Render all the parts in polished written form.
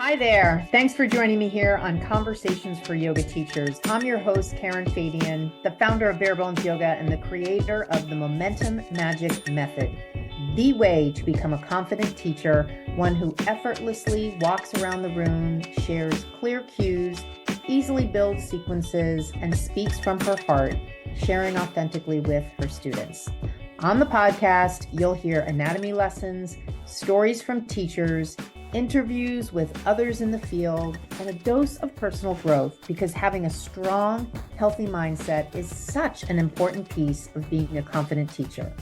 Hi there. Thanks for joining me here on Conversations for Yoga Teachers. I'm your host, Karen Fabian, the founder of Bare Bones Yoga and the creator of the Momentum Magic Method, the way to become a confident teacher, one who effortlessly walks around the room, shares clear cues, easily builds sequences, and speaks from her heart, sharing authentically with her students. On the podcast, you'll hear anatomy lessons, stories from teachers, interviews with others in the field, and a dose of personal growth, because having a strong, healthy mindset is such an important piece of being a confident teacher.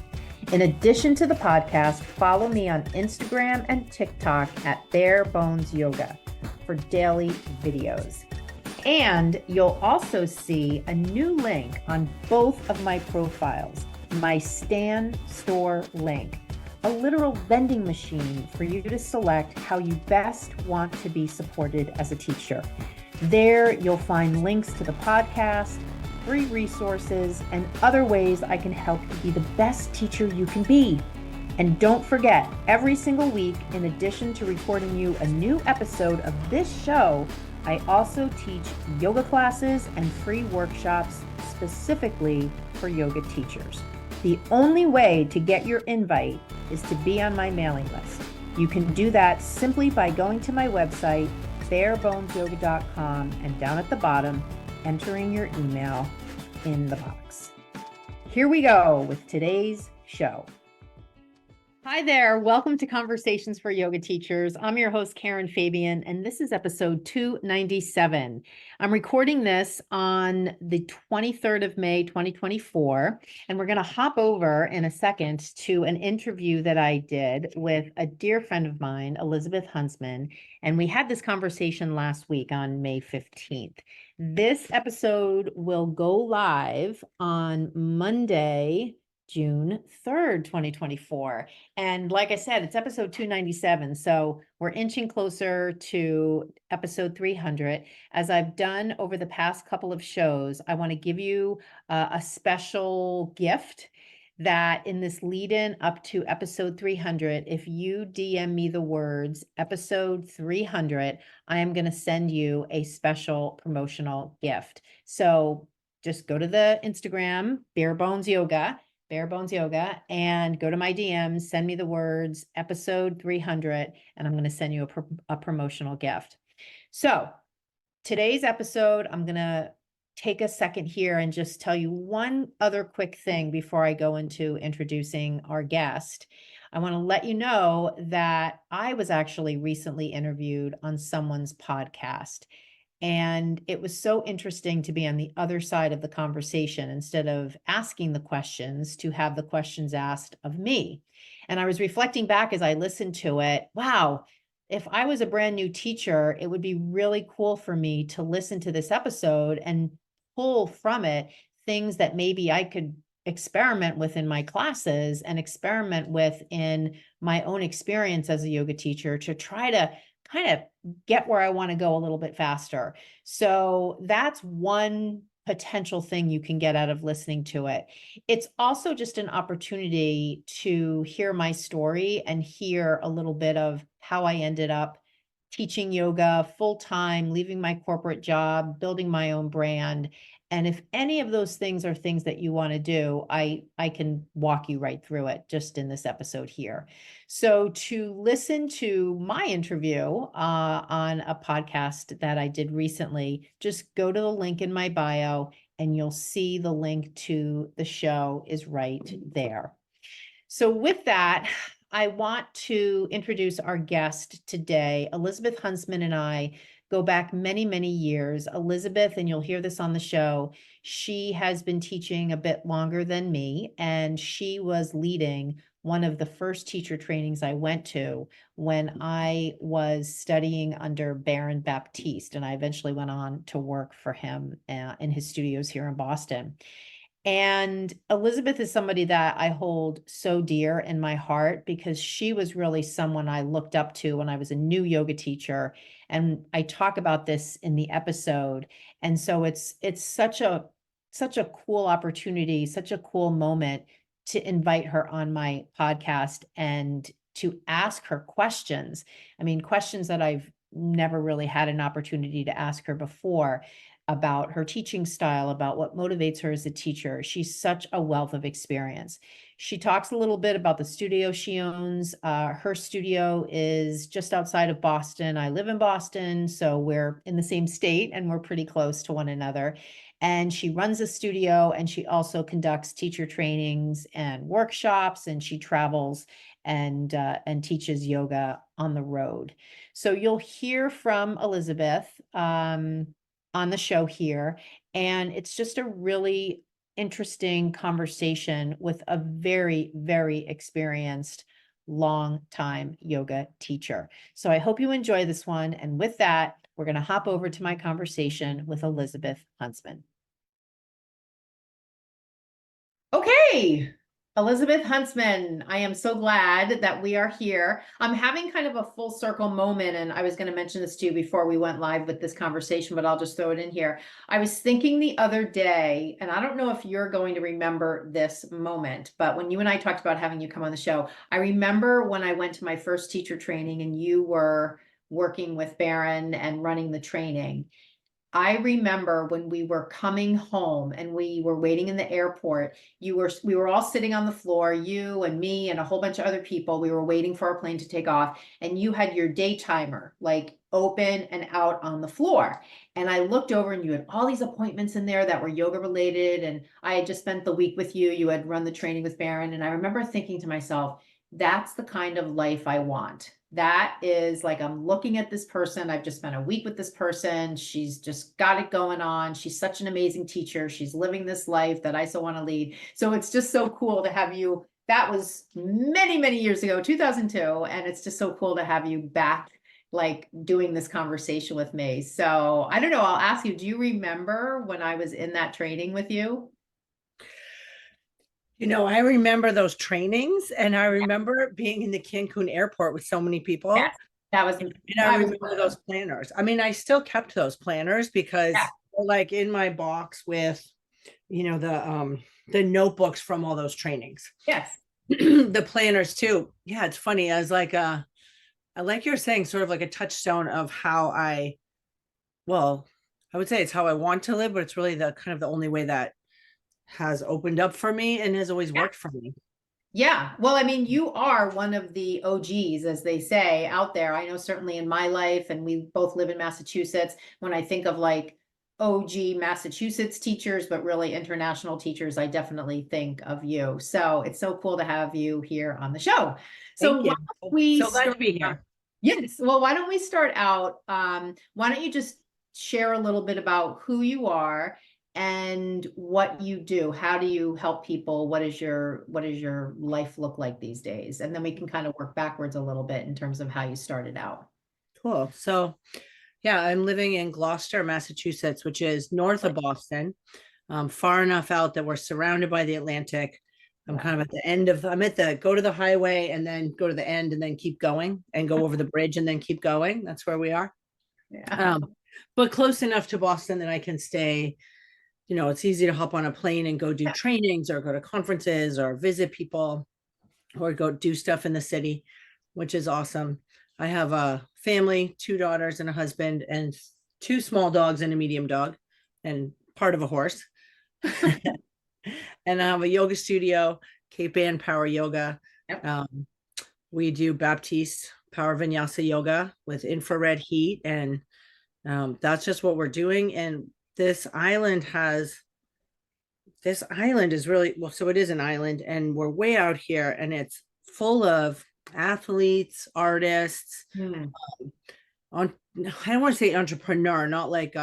In addition to the podcast, follow me on Instagram and TikTok at Bare Bones Yoga for daily videos. And you'll also see a new link on both of my profiles, my Stan Store link, a literal vending machine for you to select how you best want to be supported as a teacher. There, you'll find links to the podcast, free resources, and other ways I can help you be the best teacher you can be. And don't forget, every single week, in addition to recording you a new episode of this show, I also teach yoga classes and free workshops specifically for yoga teachers. The only way to get your invite is to be on my mailing list. You can do that simply by going to my website, barebonesyoga.com, and down at the bottom, entering your email in the box. Here we go with today's show. Hi there. Welcome to Conversations for Yoga Teachers. I'm your host, Karen Fabian, and this is episode 297. I'm recording this on the 23rd of May, 2024, and we're going to hop over in a second to an interview that I did with a dear friend of mine, Elizabeth Huntsman, and we had this conversation last week on May 15th. This episode will go live on Monday, June 3rd, 2024. And like I said, it's episode 297. So we're inching closer to episode 300. As I've done over the past couple of shows, I want to give you a special gift that in this lead in up to episode 300, if you DM me the words episode 300, I am going to send you a special promotional gift. So just go to the Instagram, Bare Bones Yoga, and go to my DMs, send me the words episode 300, and I'm going to send you a promotional gift. So today's episode, I'm going to take a second here and just tell you one other quick thing before I go into introducing our guest. I want to let you know that I was actually recently interviewed on someone's podcast. And it was so interesting to be on the other side of the conversation instead of asking the questions, to have the questions asked of me. And I was reflecting back as I listened to it. Wow, if I was a brand new teacher, it would be really cool for me to listen to this episode and pull from it things that maybe I could experiment with in my classes and experiment with in my own experience as a yoga teacher to try to kind of get where I want to go a little bit faster. So that's one potential thing you can get out of listening to it. It's also just an opportunity to hear my story and hear a little bit of how I ended up teaching yoga full-time, leaving my corporate job, building my own brand. And if any of those things are things that you want to do, I can walk you right through it just in this episode here. So to listen to my interview on a podcast that I did recently, just go to the link in my bio and you'll see the link to the show is right there. So with that, I want to introduce our guest today. Elizabeth Huntsman and I go back many, many years. Elizabeth, and you'll hear this on the show, she has been teaching a bit longer than me, and she was leading one of the first teacher trainings I went to when I was studying under Baron Baptiste, and I eventually went on to work for him in his studios here in Boston. And Elizabeth is somebody that I hold so dear in my heart because she was really someone I looked up to when I was a new yoga teacher. And I talk about this in the episode. And so it's such a cool opportunity, such a cool moment to invite her on my podcast and to ask her questions. I mean, questions that I've never really had an opportunity to ask her before about her teaching style, about what motivates her as a teacher. She's such a wealth of experience. She talks a little bit about the studio she owns. Her studio is just outside of Boston. I live in Boston, so we're in the same state and we're pretty close to one another. And she runs a studio, and she also conducts teacher trainings and workshops, and she travels and teaches yoga on the road. So you'll hear from Elizabeth on the show here, and it's just a really interesting conversation with a very, very experienced long-time yoga teacher. So I hope you enjoy this one. And with that, we're going to hop over to my conversation with Elizabeth Huntsman. Okay, Elizabeth Huntsman, I am so glad that we are here. I'm having kind of a full circle moment, and I was going to mention this to you before we went live with this conversation, but I'll just throw it in here. I was thinking the other day, and I don't know if you're going to remember this moment, but when you and I talked about having you come on the show, I remember when I went to my first teacher training and you were working with Baron and running the training. I remember when we were coming home and we were waiting in the airport, we were all sitting on the floor, you and me and a whole bunch of other people. We were waiting for our plane to take off, and you had your day timer like open and out on the floor. And I looked over, and you had all these appointments in there that were yoga related. And I had just spent the week with you. You had run the training with Baron. And I remember thinking to myself, that's the kind of life I want. That is like, I'm looking at this person. I've just spent a week with this person. She's just got it going on. She's such an amazing teacher. She's living this life that I so want to lead. So it's just so cool to have you. That was many, many years ago, 2002. And it's just so cool to have you back, like doing this conversation with me. So I don't know. I'll ask you, do you remember when I was in that training with you? You know, I remember those trainings, and I remember being in the Cancun airport with so many people. Yes, that was, And I remember those planners. I mean, I still kept those planners because yeah. they're like in my box with, the notebooks from all those trainings. Yes. The planners too. Yeah, it's funny. I was like I like you're saying, sort of like a touchstone of how well, I would say it's how I want to live, but it's really the kind of the only way that has opened up for me and has always worked for me. Yeah. Well, I mean, you are one of the OGs, as they say, out there. I know certainly in my life, and we both live in Massachusetts, when I think of like OG Massachusetts teachers, but really international teachers, I definitely think of you. So it's so cool to have you here on the show. So Thank you. why don't we So glad to start be here. Yes. Well, why don't we start out? Why don't you just share a little bit about who you are and what you do? How do you help people? What does your life look like these days? And then we can kind of work backwards a little bit in terms of how you started out. Cool. So, yeah, I'm living in Gloucester, Massachusetts, which is north of Boston, far enough out that we're surrounded by the Atlantic. I'm kind of at the end of, I'm at the go to the highway and then go to the end and then keep going and go over the bridge and then keep going. That's where we are. Yeah. But close enough to Boston that I can stay. It's easy to hop on a plane and go do trainings or go to conferences or visit people or go do stuff in the city, which is awesome. I have a family, 2 daughters and a husband, and 2 small dogs and a medium dog, and part of a horse. And I have a yoga studio, Cape Ann Power Yoga. Yep. We do Baptiste Power Vinyasa Yoga with infrared heat, and that's just what we're doing. And this island is really, well, so it is an island, and we're way out here, and it's full of athletes, artists, I don't want to say entrepreneur, not like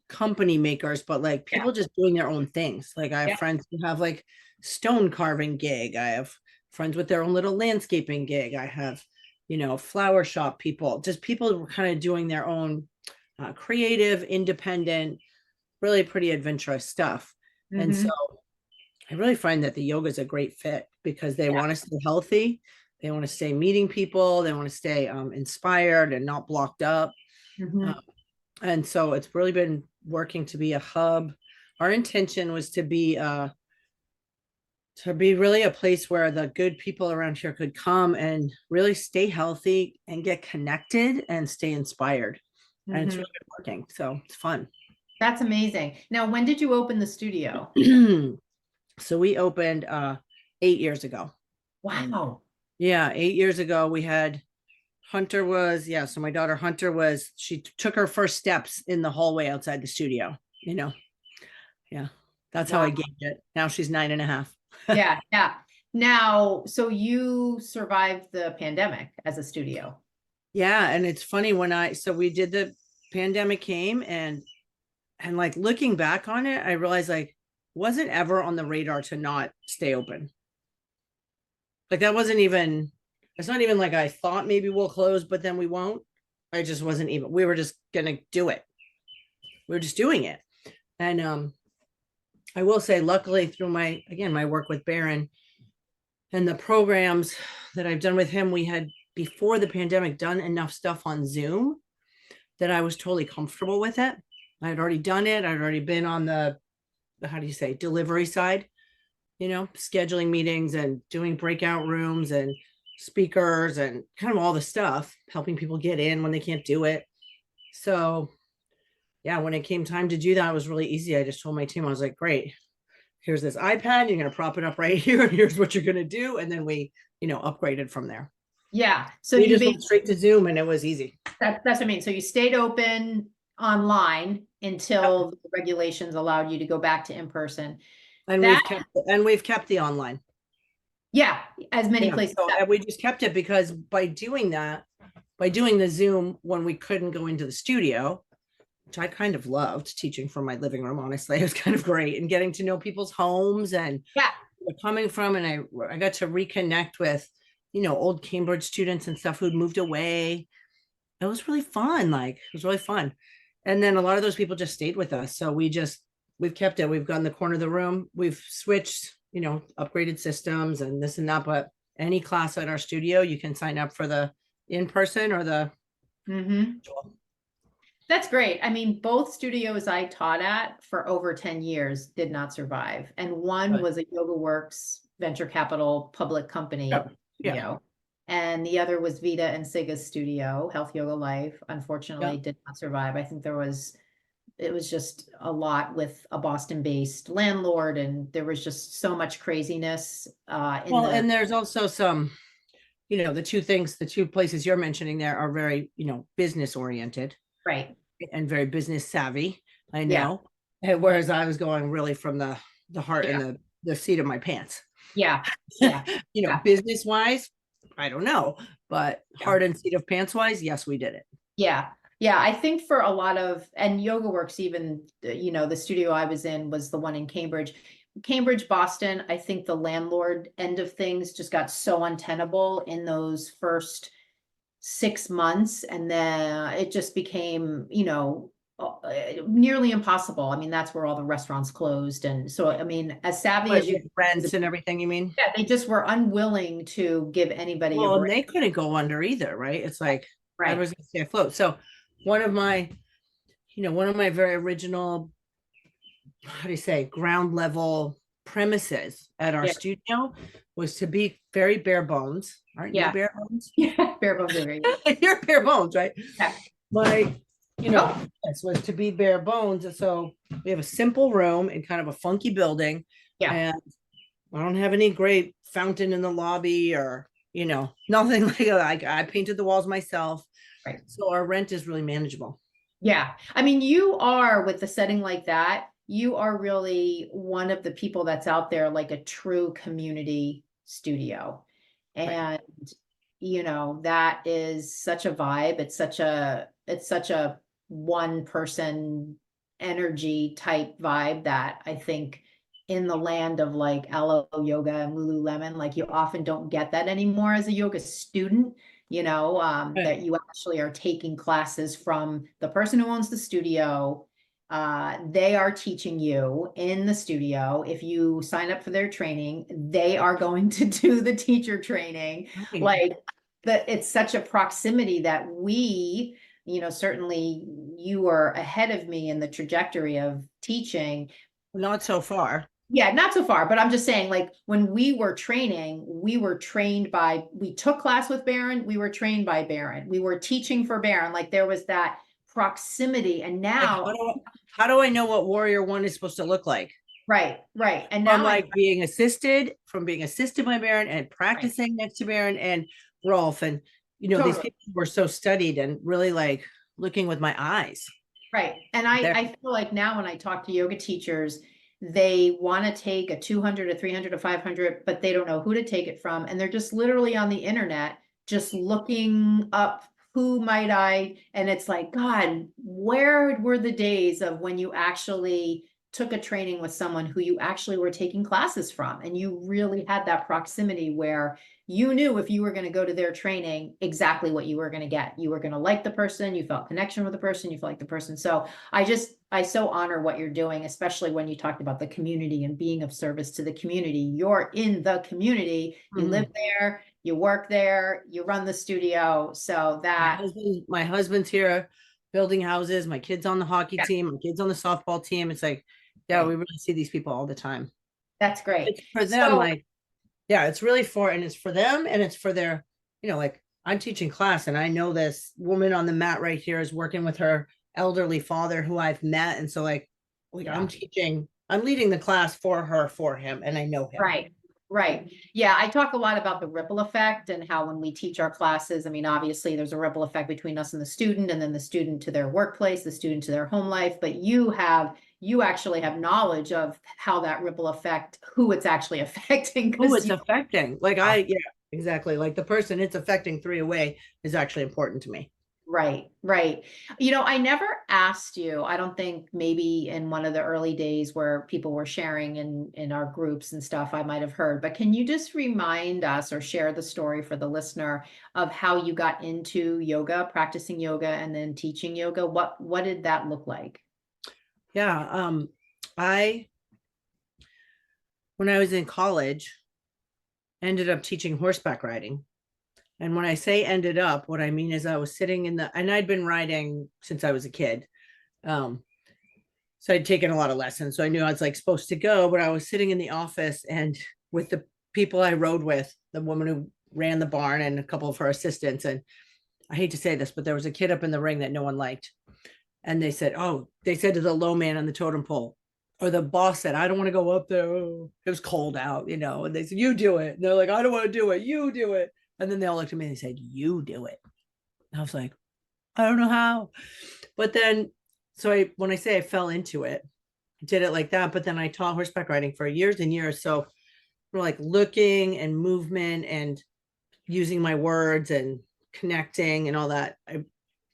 company makers, but like people just doing their own things. Like I have friends who have like stone carving gig. I have friends with their own little landscaping gig. I have, flower shop people, just people who are kind of doing their own creative, independent, really pretty adventurous stuff. And so I really find that the yoga is a great fit because they want to stay healthy. They want to stay meeting people. They want to stay inspired and not blocked up. And so it's really been working to be a hub. Our intention was to be to be really a place where the good people around here could come and really stay healthy and get connected and stay inspired. And it's Mhm. really working. So it's fun. That's amazing. Now, when did you open the studio? So we opened 8 years ago. Wow. Yeah, 8 years ago we had Hunter was, yeah, so my daughter Hunter was, she took her first steps in the hallway outside the studio, you know. Yeah. That's how Wow. I gained it. Now she's 9.5. Yeah, yeah. Now, so you survived the pandemic as a studio. Yeah, and it's funny when so we did the pandemic came and like looking back on it, I realized like wasn't ever on the radar to not stay open. Like that wasn't even, it's not even like I thought maybe we'll close, but then we won't. I just wasn't even, we were just gonna do it. We were just doing it. And I will say, luckily through my, again, my work with Barron and the programs that I've done with him, we had before the pandemic done enough stuff on Zoom that I was totally comfortable with it. I had already done it. I'd already been on the how do you say, delivery side, scheduling meetings and doing breakout rooms and speakers and kind of all the stuff, helping people get in when they can't do it. So yeah, when it came time to do that, it was really easy. I just told my team, I was like, great, here's this iPad, you're going to prop it up right here, and here's what you're going to do. And then we, upgraded from there. Yeah. So We you just went straight to Zoom and it was easy. that's what I mean. So you stayed open online until the regulations allowed you to go back to in person. And That, we've kept the online. yeah, as many places. And we just kept it because by doing that, by doing the Zoom when we couldn't go into the studio, which I kind of loved teaching from my living room, honestly, it was kind of great, and getting to know people's homes and Yeah. where they're coming from. And I got to reconnect with, old Cambridge students and stuff who'd moved away. It was really fun. Like it was really fun. And then a lot of those people just stayed with us. So we've kept it. We've gone the corner of the room. We've switched, upgraded systems and this and that. But any class at our studio, you can sign up for the in-person or the Mhm. That's great. I mean, both studios I taught at for over 10 years did not survive. And one was a Yoga Works venture capital public company Yeah. studio. And the other was Vita and Siga's studio, Health Yoga Life. Unfortunately, Yeah. did not survive. I think it was just a lot with a Boston-based landlord, and there was just so much craziness Well, and there's also some, the two places you're mentioning there are very, business oriented. Right. And very business savvy. I Yeah. know. And whereas I was going really from the heart Yeah. and the seat of my pants. Yeah. Yeah. Yeah. Business wise, I don't know, but Yeah. heart and seat of pants wise, yes, we did it. Yeah. Yeah. I think for a lot of, and Yoga Works, even, the studio I was in was the one in Cambridge, Boston. I think the landlord end of things just got so untenable in those first 6 months. And then it just became, nearly impossible. I mean, that's where all the restaurants closed. And so, I mean, as savvy as you, rents and everything, you mean? yeah, they just were unwilling to give anybody a Well, and break. they couldn't go under either, right? It's like I Right. was gonna stay afloat. So one of my very original, how do you say, ground level premises at our Yeah. studio was to be very bare bones. Aren't you Yeah. bare bones? Yeah. Bare bones are very good. You're bare bones, right? Yeah. My, this was to be bare bones. And so we have a simple room in kind of a funky building. Yeah. And I don't have any great fountain in the lobby or, nothing like that. I painted the walls myself. Right. So our rent is really manageable. Yeah. I mean, you are, with the setting like that, you are really one of the people that's out there, like a true community studio. And, that is such a vibe. It's such a one person energy type vibe that I think in the land of like Aloe Yoga and Lululemon, like you often don't get that anymore as a yoga student. That you actually are taking classes from the person who owns the studio. They are teaching you in the studio. If you sign up for their training, they are going to do the teacher training. Right. Like it's such a proximity that we, certainly you are ahead of me in the trajectory of teaching. Not so far. Yeah, not so far, but I'm just saying, like, when we were training, we took class with Baron, we were trained by Baron, we were teaching for Baron, like there was that proximity. And Like, now, how do I know what warrior one is supposed to look like? right. And From now like being assisted by Baron and right, practicing next to Baron and Rolf. And, these totally. people were so studied and really like looking with my eyes. Right. And There. I feel like now when I talk to yoga teachers, they want to take a 200, a 300, a 500, but they don't know who to take it from. And they're just literally on the internet, just looking up who might I, and it's like, God, where were the days of when you actually took a training with someone who you actually were taking classes from, and you really had that proximity where you knew if you were going to go to their training exactly what you were going to get. You were going to like the person, you felt connection with the person, you felt like the person. So I so honor what you're doing, especially when you talked about the community and being of service to the community. You're in the community, you live there, you work there, you run the studio. So that, My husband's here building houses, my kids on the hockey yeah, team, my kids on the softball team. It's like, yeah, we right. really see these people all the time. That's great. It's for them, So like, yeah, it's really and it's for them and it's for their, like I'm teaching class and I know this woman on the mat right here is working with her elderly father who I've met. And so like yeah. I'm leading the class for her, for him, and I know him. Right. Right. Yeah, I talk a lot about the ripple effect and how when we teach our classes, I mean, obviously there's a ripple effect between us and the student, and then the student to their workplace, the student to their home life. But you actually have knowledge of how that ripple effect, who it's actually affecting. Who it's affecting. Like yeah, exactly. Like the person it's affecting 3 away is actually important to me. Right. I never asked you, I don't think maybe in one of the early days where people were sharing in our groups and stuff, I might have heard, but can you just remind us or share the story for the listener of how you got into yoga, practicing yoga, and then teaching yoga? What did that look like? Yeah. When I was in college, ended up teaching horseback riding. And when I say ended up, what I mean is I was sitting and I'd been riding since I was a kid. So I'd taken a lot of lessons. So I knew I was like supposed to go, but I was sitting in the office and with the people I rode with, the woman who ran the barn and a couple of her assistants. And I hate to say this, but there was a kid up in the ring that no one liked. And they said to the low man on the totem pole, or the boss said, I don't want to go up there. Oh, it was cold out, and they said, you do it. And they're like, I don't want to do it. You do it. And then they all looked at me and they said, you do it. And I was like, I don't know how. But then, when I say I fell into it, I did it like that. But then I taught horseback riding for years and years. So we're like looking and movement and using my words and connecting and all that. I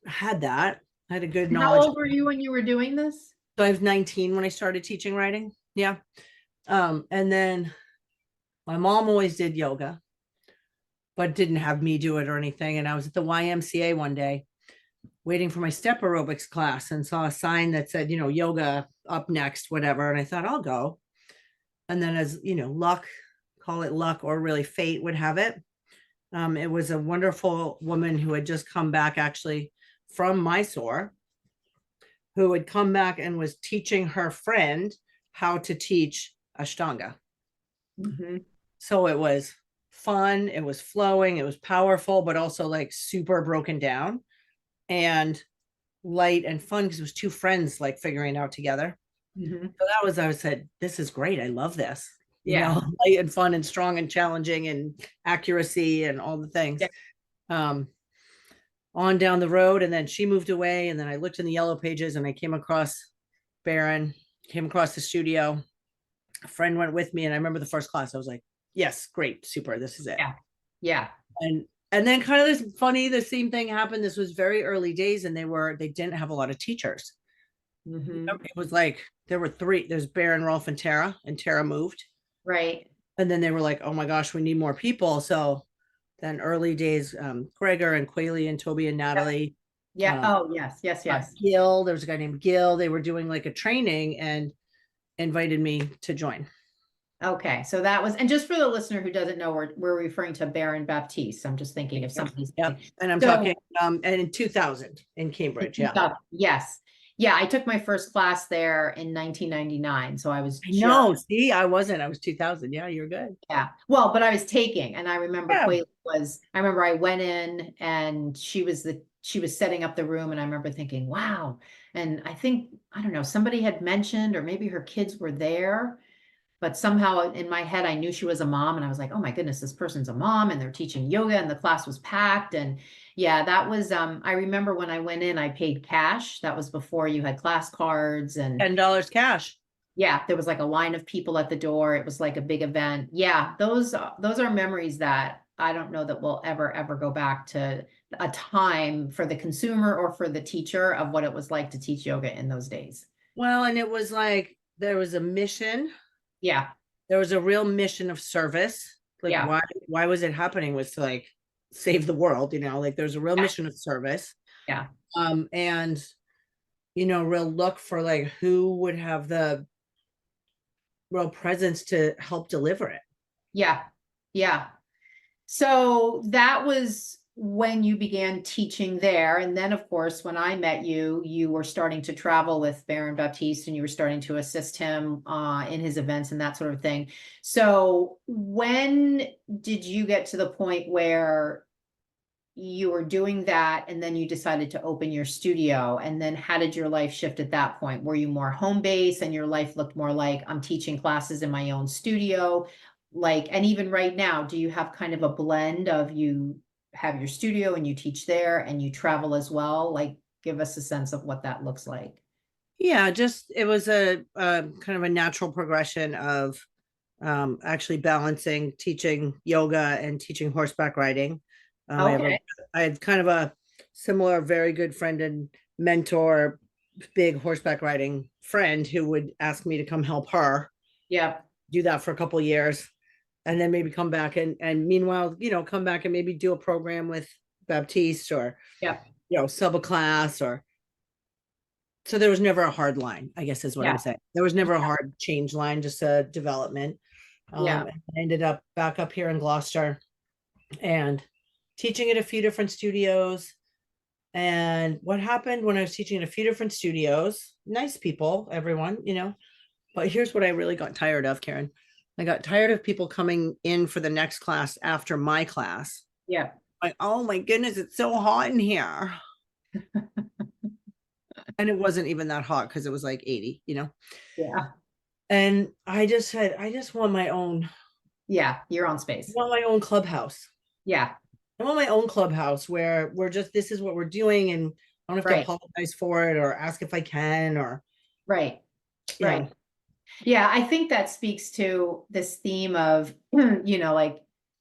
had that. I had a good How knowledge. old were you when you were doing this? So I was 19 when I started teaching riding. Yeah. And then my mom always did yoga, but didn't have me do it or anything. And I was at the YMCA one day waiting for my step aerobics class and saw a sign that said, yoga up next, whatever. And I thought, I'll go. And then as, luck, call it luck or really fate would have it. It was a wonderful woman who had just come back actually from Mysore, who had come back and was teaching her friend how to teach Ashtanga. Mm-hmm. So it was fun, it was flowing, it was powerful, but also like super broken down and light and fun because it was two friends like figuring it out together. Mm-hmm. So I said, this is great. I love this. Yeah. Light and fun and strong and challenging and accuracy and all the things. Yeah. On down the road, and then she moved away, and then I looked in the yellow pages and I came across Baron, came across the studio. A friend went with me, and I remember the first class I was like, yes, great, super, this is it. Yeah. And then kind of this funny, the same thing happened. This was very early days, and they didn't have a lot of teachers. Mm-hmm. It was like there were 3. There's Baron, Rolf, and Tara moved. Right. And then they were like, oh my gosh, we need more people. So then early days, Gregor and Quayle and Toby and Natalie. Yeah. Oh, yes. Gil, there was a guy named Gil. They were doing like a training and invited me to join. Okay, so that was, and just for the listener who doesn't know, we're referring to Baron Baptiste. I'm just thinking if somebody's. Yeah, and I'm talking and in 2000 in Cambridge. Yeah. Yes. Yeah, I took my first class there in 1999. So I was I just, know. See, I wasn't. I was 2000. Yeah, you're good. yeah. Well, but I was taking, and I remember Yeah. I remember I went in and she was setting up the room, and I remember thinking, wow. And I don't know, somebody had mentioned, or maybe her kids were there, but somehow in my head, I knew she was a mom, and I was like, oh my goodness, this person's a mom, and they're teaching yoga, and the class was packed. And yeah, that was, I remember when I went in, I paid cash. That was before you had class cards, and $10 cash. yeah, there was like a line of people at the door. It was like a big event. Yeah, those are memories that I don't know that we'll ever go back to a time for the consumer or for the teacher of what it was like to teach yoga in those days. Well, and it was like there was a mission. Yeah, There was a real mission of service. Like yeah, why was it happening was to like save the world, like there's a real yeah, mission of service. yeah, And real look for like who would have the real presence to help deliver it. yeah, yeah. So that was when you began teaching there. And then, of course, when I met you, you were starting to travel with Baron Baptiste and you were starting to assist him in his events and that sort of thing. So when did you get to the point where you were doing that and then you decided to open your studio? And then how did your life shift at that point? Were you more home based and your life looked more like I'm teaching classes in my own studio? Like, and even right now, do you have kind of a blend of you have your studio and you teach there and you travel as well? Like, give us a sense of what that looks like. Yeah, just it was a kind of a natural progression of actually balancing teaching yoga and teaching horseback riding. Okay. I had kind of a similar, very good friend and mentor, big horseback riding friend who would ask me to come help her Yeah. do that for a couple of years, and then maybe come back and meanwhile, come back and maybe do a program with Baptiste or Yeah. sub a class or so there was never a hard line, I guess is what I'm Yeah. saying. There was never a hard change line, just a development. Yeah. I ended up back up here in Gloucester and teaching at a few different studios. And what happened when I was teaching at a few different studios, nice people, everyone, but here's what I really got tired of, Karen. I got tired of people coming in for the next class after my class. Yeah. Like, oh my goodness, it's so hot in here. And it wasn't even that hot because it was like 80. Yeah. And I just said, I just want my own, Yeah. Your own I space. want my own clubhouse. Yeah. I want my own clubhouse where we're just, this is what we're doing. And I don't have to Right. apologize for it or ask if I can or, Right. you Right. know, Yeah, I think that speaks to this theme of, like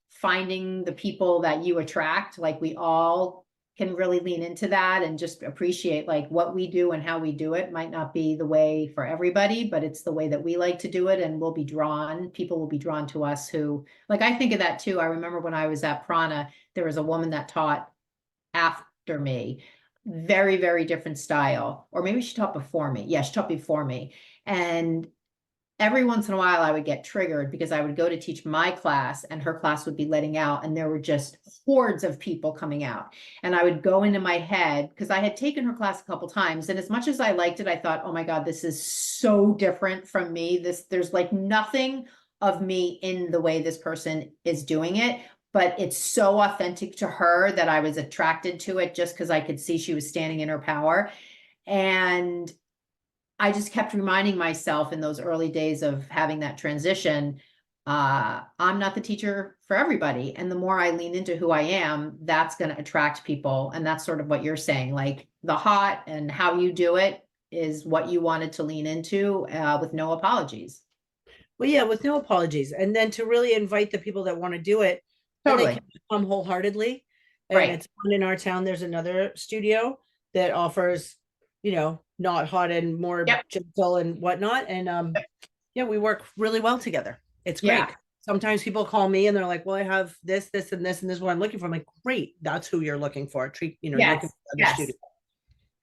finding the people that you attract. Like we all can really lean into that and just appreciate like what we do and how we do it might not be the way for everybody, but it's the way that we like to do it. And people will be drawn to us who, like, I think of that too. I remember when I was at Prana, there was a woman that taught after me, very, very different style, or maybe she taught before me. Yeah, she taught before me. And every once in a while I would get triggered because I would go to teach my class and her class would be letting out and there were just hordes of people coming out. And I would go into my head because I had taken her class a couple times. And as much as I liked it, I thought, oh my God, this is so different from me. There's like nothing of me in the way this person is doing it. But it's so authentic to her that I was attracted to it just because I could see she was standing in her power. And I just kept reminding myself in those early days of having that transition, I'm not the teacher for everybody. And the more I lean into who I am, that's going to attract people. And that's sort of what you're saying, like the hot and how you do it is what you wanted to lean into with no apologies. well, yeah, with no apologies. And then to really invite the people that want to do it and they Totally. can come wholeheartedly. And Right. it's fun in our town. There's another studio that offers, not hot and more Yep. gentle and whatnot. And yeah, we work really well together. It's great. Yeah. Sometimes people call me and they're like, well, I have this, this, and this, and this is what I'm looking for. I'm like, great, that's who you're looking for. You're looking Yes. for other Yes. studio.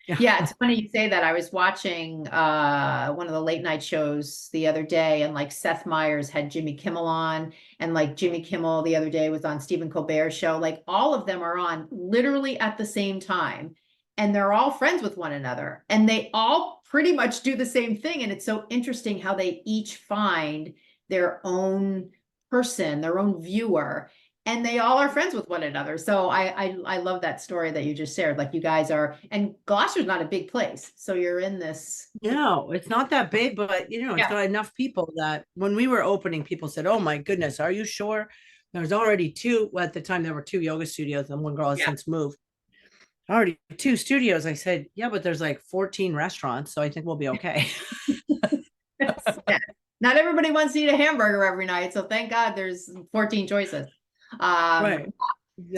Yeah. Yeah, it's funny you say that. I was watching one of the late night shows the other day, and like Seth Meyers had Jimmy Kimmel on, and like Jimmy Kimmel the other day was on Stephen Colbert's show. Like all of them are on literally at the same time. and they're all friends with one another, and they all pretty much do the same thing. And it's so interesting how they each find their own person, their own viewer, and they all are friends with one another. So I love that story that you just shared. Like you guys are, and Gloucester's not a big place, so you're in this. No, it's not that big, but you know, it's Yeah. got enough people that when we were opening, people said, "Oh my goodness, are you sure?" There's already two. Well, at the time, there were two yoga studios, and one girl has Yeah. since moved. Already two studios. I said, "Yeah, but there's like 14 restaurants, so I think we'll be okay." Yeah. Not everybody wants to eat a hamburger every night, so thank God there's 14 choices. Right.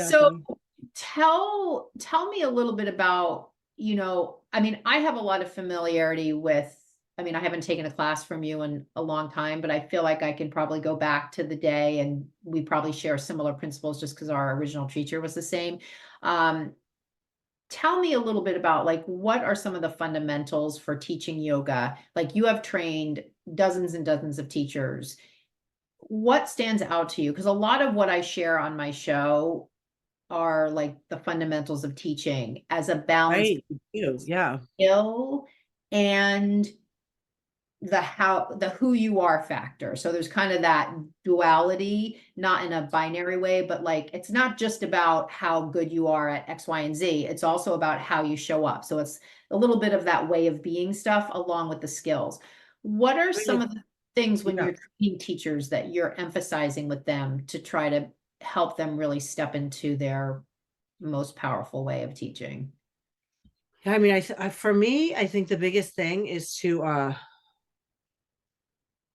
So Exactly. tell me a little bit about, I mean, I have a lot of familiarity with, I mean, I haven't taken a class from you in a long time, but I feel like I can probably go back to the day and we probably share similar principles just because our original teacher was the same. Um, Tell me a little bit about like what are some of the fundamentals for teaching yoga? Like you have trained dozens and dozens of teachers. What stands out to you? Because a lot of what I share on my show are like the fundamentals of teaching as a balance Right. You. Yeah. skill and the who you are factor. So there's kind of that duality, not in a binary way, but like it's not just about how good you are at X, Y, and Z. It's also about how you show up. So it's a little bit of that way of being stuff along with the skills. What are some of the things when Yeah. you're training teachers that you're emphasizing with them to try to help them really step into their most powerful way of teaching? I mean, for me, I think the biggest thing is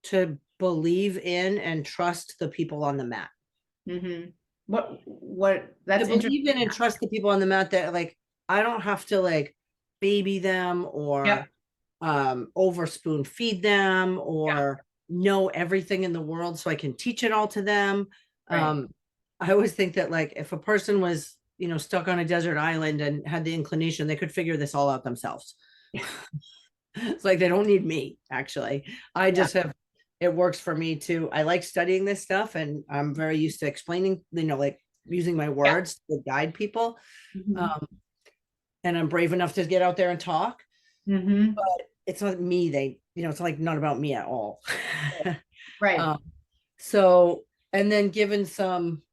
to believe in and trust the people on the mat. Mm-hmm. What To that's interesting. believe in and trust the people on the mat that like I don't have to like baby them Yep. or over spoon feed them Yeah. or know everything in the world so I can teach it all to them. Right. Um, I always think that like if a person was, you know, stuck on a desert island and had the inclination, they could figure this all out themselves. It's like they don't need me, actually. I Yeah. just have it works for me too. I like studying this stuff and I'm very used to explaining, you know, like using my Yeah. words to guide people. Mhm. Um, and I'm brave enough to get out there and talk. Mhm. But it's not me. You know, it's like not about me at all. Right. um, so, and then given some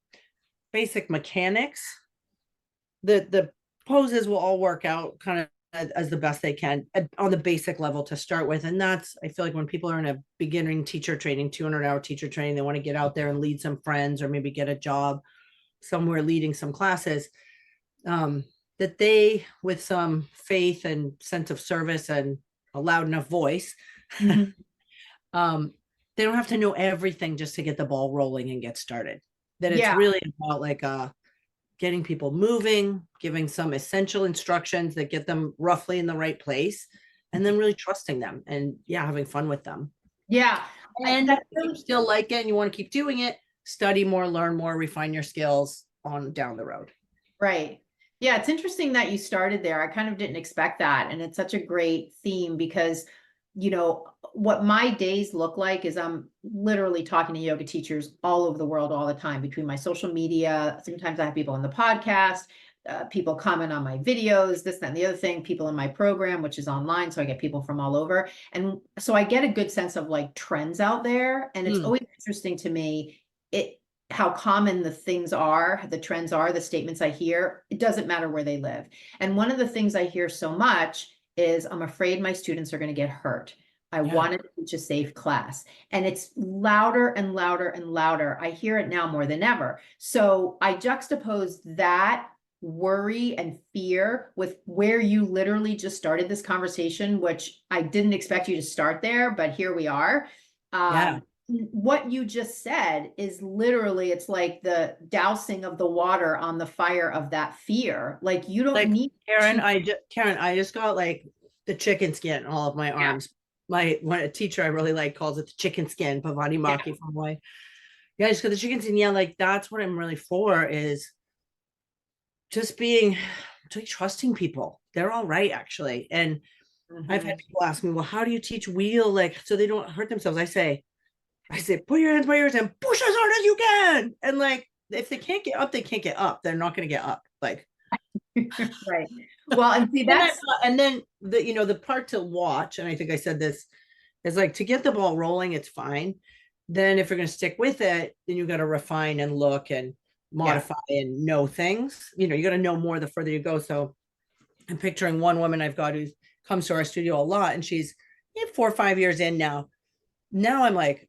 basic mechanics, the poses will all work out kind of as the best they can on the basic level to start with. And that's, I feel like when people are in a beginning teacher training, 200-hour teacher training, they want to get out there and lead some friends or maybe get a job somewhere leading some classes. That they, with some faith and sense of service and a loud enough voice, Mhm. um, they don't have to know everything just to get the ball rolling and get started. That it's Yeah. really about like getting people moving, giving some essential instructions that get them roughly in the right place, and then really trusting them and yeah, having fun with them. Yeah. And That's if you really still like it and you want to keep doing it, study more, learn more, refine your skills on down the road. right. Yeah, it's interesting that you started there. I kind of didn't expect that. And it's such a great theme because, what my days look like is I'm literally talking to yoga teachers all over the world all the time between my social media. Sometimes I have people on the podcast, people comment on my videos, this, that, and the other thing, people in my program, which is online. So I get people from all over. And so I get a good sense of like trends out there. And it's Mm. always interesting to me. How common the things are, the trends are, the statements I hear, it doesn't matter where they live. And one of the things I hear so much is I'm afraid my students are going to get hurt. I Yeah. want to teach a safe class. And it's louder and louder and louder. I hear it now more than ever. So I juxtapose that worry and fear with where you literally just started this conversation, which I didn't expect you to start there, but here we are. Yeah. What you just said is literally, it's like the dousing of the water on the fire of that fear. Like you don't Like need Karen, to. I just got like the chicken skin all of my Yeah. arms. One a teacher I really like calls it the chicken skin, Pavani Yeah. Maki from Hawaii. Yeah, just got the chicken skin. Yeah, like that's what I'm really for is just being like trusting people. They're all right, actually. And I've had Mhm. people ask me, well, how do you teach wheel like so they don't hurt themselves? I say, put your hands by your ears and push as hard as you can. And like if they can't get up, they can't get up. They're not gonna get up. Like Right. Well, and see, And that's, and then the part to watch, and I think I said this, is like to get the ball rolling, it's fine. Then if you're going to stick with it, then you got to refine and look and yeah, modify and know things. You got to know more the further you go. So I'm picturing one woman I've got who comes to our studio a lot, and she's 4 or 5 years in now. Now I'm like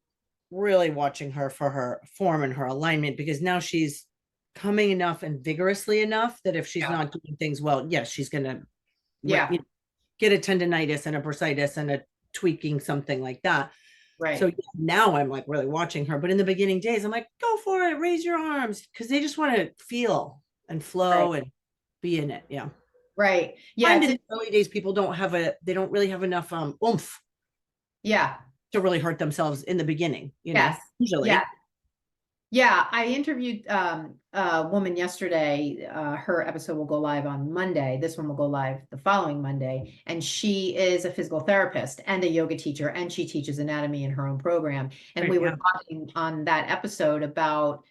really watching her for her form and her alignment, because now she's coming enough and vigorously enough that if she's yeah, not doing things well, yes, she's going to yeah, get a tendonitis and a bursitis and a tweaking, something like that. So right, yeah, now I'm like really watching her. But in the beginning days, I'm like, go for it, raise your arms, because they just want to feel and right, flow and be in it. Yeah. right. Yeah, Find it's, in the early days, people they don't really have enough oomph yeah, to really hurt themselves in the beginning, yes, yeah. usually. Yeah, I interviewed a woman yesterday. Her episode will go live on Monday. This one will go live the following Monday. And she is a physical therapist and a yoga teacher, and she teaches anatomy in her own program. And Right, we were yeah. talking on that episode about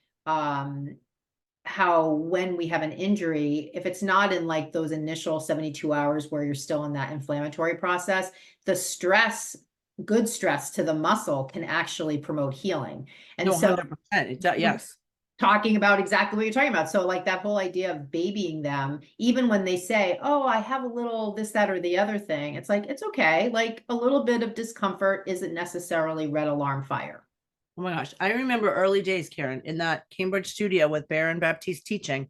how when we have an injury, if it's not in like those initial 72 hours where you're still in that inflammatory process, the stress, good stress to the muscle can actually promote healing. And No, so 100%. It does, yes. talking about exactly what you're talking about. So like that whole idea of babying them, even when they say, oh, I have a little this, that, or the other thing, it's like, it's okay. Like a little bit of discomfort isn't necessarily red alarm fire. Oh my gosh. I remember early days, Karen, in that Cambridge studio with Baron Baptiste teaching.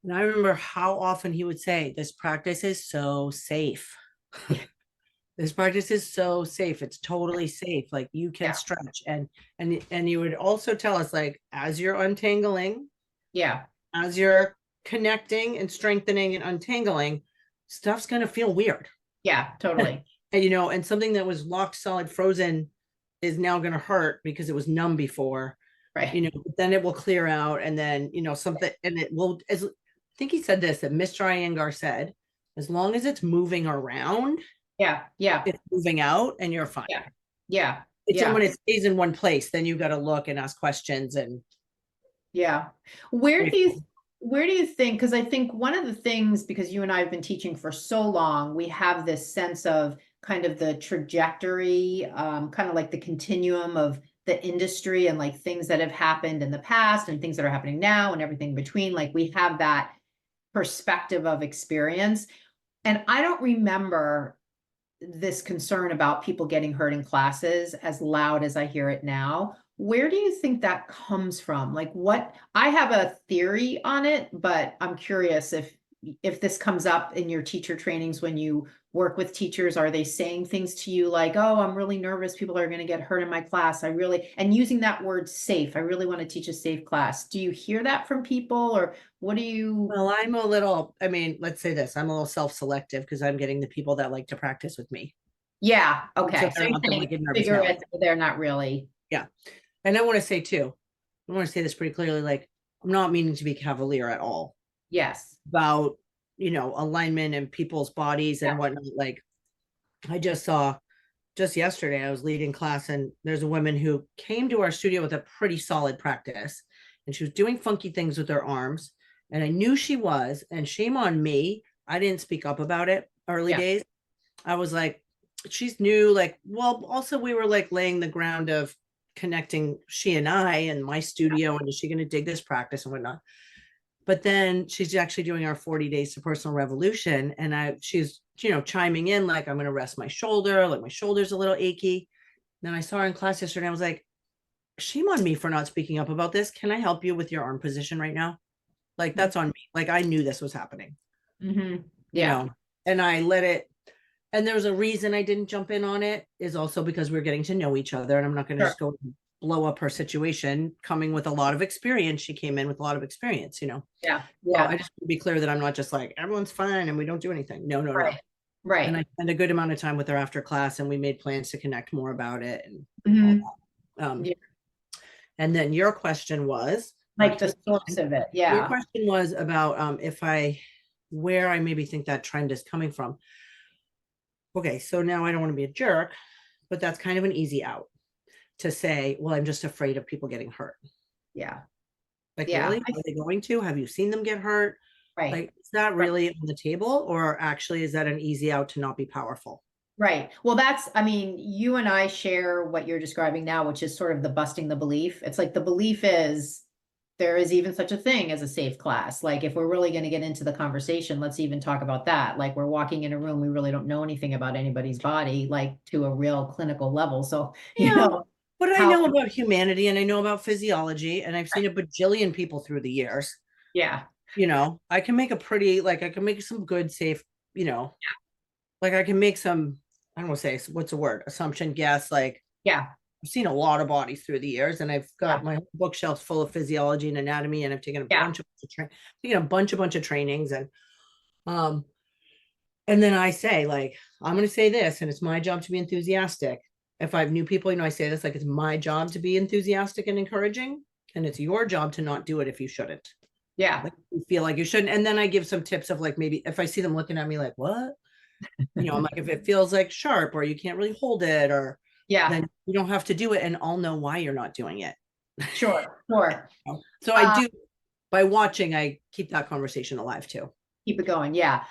And I remember how often he would say, this practice is so safe. This practice is so safe. It's totally safe. Like you can Yeah. stretch. And you would also tell us, like, as you're untangling, Yeah. as you're connecting and strengthening and untangling, stuff's gonna feel weird. Yeah, totally. And something that was locked solid frozen is now gonna hurt because it was numb before. Right. Then it will clear out, and then something, and it will, as I think he said this, that Mr. Iyengar said, as long as it's moving around, Yeah. Yeah. it's moving out and you're fine. Yeah. Yeah. It's Yeah. when it stays in one place, then you got to look and ask questions and Yeah. Where do you where do you think, because I think one of the things, because you and I have been teaching for so long, we have this sense of kind of the trajectory, kind of like the continuum of the industry and like things that have happened in the past and things that are happening now and everything between. Like we have that perspective of experience. And I don't remember this concern about people getting hurt in classes as loud as I hear it now. Where do you think that comes from? Like what, I have a theory on it, but I'm curious if this comes up in your teacher trainings when you work with teachers. Are they saying things to you like, oh, I'm really nervous, people are going to get hurt in my class, and using that word safe, I really want to teach a safe class. Do you hear that from people, or what do you? well, let's say this, I'm a little self-selective because I'm getting the people that like to practice with me. Yeah, So okay, so they're you're not gonna saying get nervous figure now. it, they're not really. Yeah. And I want to say too, I want to say this pretty clearly, like, I'm not meaning to be cavalier at all Yes. about, alignment and people's bodies Yeah. and whatnot. Like, I just yesterday, I was leading class, and there's a woman who came to our studio with a pretty solid practice, and she was doing funky things with her arms. And I knew she was, and shame on me, I didn't speak up about it early Yeah. days. I was like, she's new. Like, well, also we were like laying the ground of connecting, she and I, and my studio, and is she going to dig this practice and whatnot. But then she's actually doing our 40 days to personal revolution, and she's chiming in like, I'm going to rest my shoulder, like my shoulder's a little achy. Then I saw her in class yesterday, and I was like, shame on me for not speaking up about this. Can I help you with your arm position right now? Like, that's on me. Like, I knew this was happening, Mm-hmm. you Yeah. know and I let it. And there was a reason I didn't jump in on it, is also because we're getting to know each other, and I'm not going to Sure. just go blow up her situation. Coming with a lot of experience, she came in with a lot of experience. Yeah. So Yeah. I just want to be clear that I'm not just like, everyone's fine and we don't do anything. No, no, no. Right. Right. And I spent a good amount of time with her after class, and we made plans to connect more about it and Mhm. all that. Yeah. And then your question was Like the source of it. your Yeah. question was about where I maybe think that trend is coming from. Okay, so now I don't want to be a jerk, but that's kind of an easy out to say, well, I'm just afraid of people getting hurt. Yeah. Like, Yeah. really? Are they going to? Have you seen them get hurt? Right. Like, is that really on the table, or actually is that an easy out to not be powerful? Right. Well, I mean, you and I share what you're describing now, which is sort of the busting the belief. It's like the belief is there is even such a thing as a safe class. Like, if we're really going to get into the conversation, let's even talk about that. Like, we're walking in a room, we really don't know anything about anybody's body, like to a real clinical level. So, Yeah, but I how, know about humanity and I know about physiology, and I've seen a bajillion people through the years. yeah, I can make I can make some good, safe, you know, like I can make some, I don't want to say, what's the word, assumption, guess, like yeah, I've seen a lot of bodies through the years, and I've yeah, got my bookshelves full of physiology and anatomy, and I've taken a yeah, bunch of trainings, um, and then I say, like, I'm going to say this, and it's my job to be enthusiastic. If I have new people, I say this, like, it's my job to be enthusiastic and encouraging, and it's your job to not do it if you shouldn't. yeah, Like, you feel like you shouldn't. And then I give some tips of, like, maybe if I see them looking at me like, what? I'm like, if it feels like sharp or you can't really hold it, or yeah, then you don't have to do it, and I'll know why you're not doing it. sure, sure. So I do, by watching, I keep that conversation alive too. Keep it going. Yeah.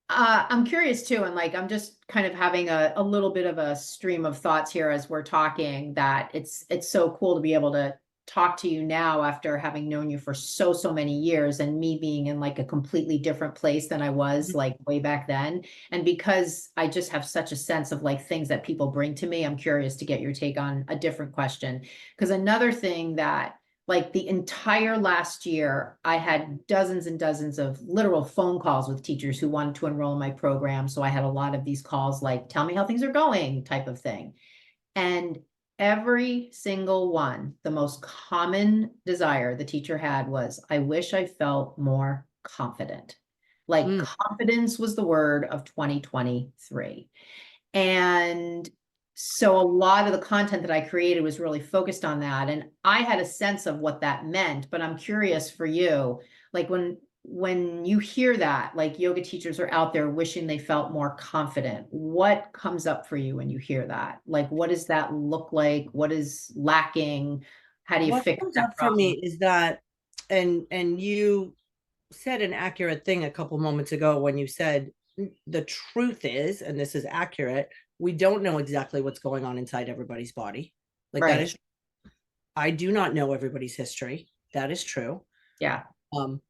I'm curious too, and like I'm just kind of having a little bit of a stream of thoughts here as we're talking, that it's so cool to be able to talk to you now after having known you for so many years, and me being in like a completely different place than I was like way back then. And because I just have such a sense of like things that people bring to me, I'm curious to get your take on a different question. Because another thing that, like, the entire last year, I had dozens and dozens of literal phone calls with teachers who wanted to enroll in my program. So I had a lot of these calls, like, tell me how things are going type of thing. And every single one, the most common desire the teacher had was, I wish I felt more confident. Like, Mm. confidence was the word of 2023. And so a lot of the content that I created was really focused on that. And I had a sense of what that meant, but I'm curious for you, like when you hear that, like yoga teachers are out there wishing they felt more confident, what comes up for you when you hear that? Like, what does that look like? What is lacking? How do you What fix comes that up for me problem? is that, and you said an accurate thing a couple moments ago when you said the truth is, and this is accurate, we don't know exactly what's going on inside everybody's body. Like, that Right. is, I do not know everybody's history. That is true. Yeah. Um,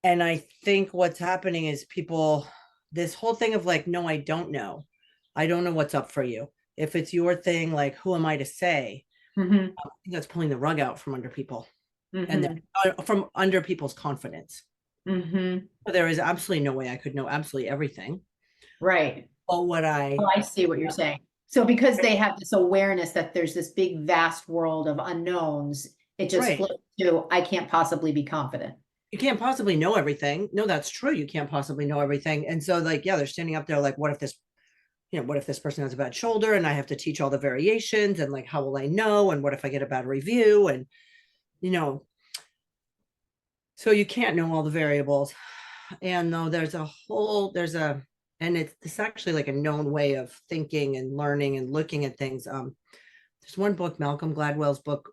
and I think what's happening is people, this whole thing of like, no, I don't know. I don't know what's up for you. If it's your thing, like, who am I to say? Mm-hmm. I think that's pulling the rug out from under people, and Mm-hmm. from under people's confidence. Mm-hmm. There is absolutely no way I could know absolutely everything. Right. But what Oh, I, I see what you're saying. So because they have this awareness that there's this big, vast world of unknowns, it just right, flips to, I can't possibly be confident. you can't possibly know everything. No, that's true. You can't possibly know everything. And so, like, yeah, they're standing up there like, what if this, what if this person has a bad shoulder and I have to teach all the variations, and like, how will I know? And what if I get a bad review? And, you know, so you can't know all the variables. And though and it's actually like a known way of thinking and learning and looking at things. There's one book, Malcolm Gladwell's book,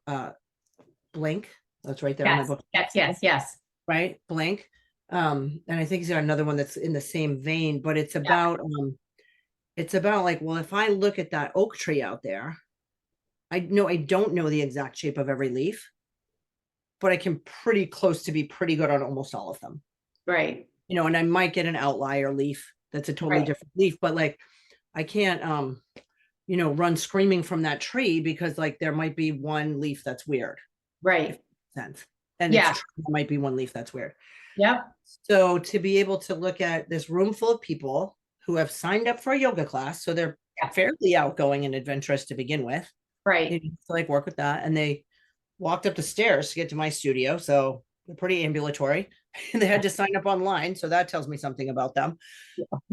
Blink. That's right there on my Yes, book. yes, yes, yes. Right, Blink. And I think he's got another one that's in the same vein, but Yeah, it's about like, well, if I look at that oak tree out there, I know I don't know the exact shape of every leaf, but I can pretty close to be pretty good on almost all of them. right, And I might get an outlier leaf that's a totally right, different leaf, but like, I can't run screaming from that tree, because like there might be one leaf that's weird, if right. that makes sense. And it's Yeah, true, there might be one leaf that's weird. yep, So to be able to look at this room full of people who have signed up for a yoga class, so they're yeah, fairly outgoing and adventurous to begin with, you right, need to like work with that. And they walked up the stairs to get to my studio, so they're pretty ambulatory. And they had to sign up online, so that tells me something about them.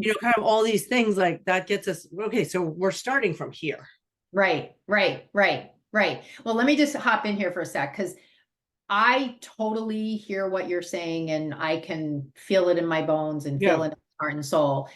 Kind of all these things like that gets us, okay, so we're starting from here. right, right, right, right. Well, let me just hop in here for a sec, because I totally hear what you're saying, and I can feel it in my bones and feel Yeah. it in my heart and soul.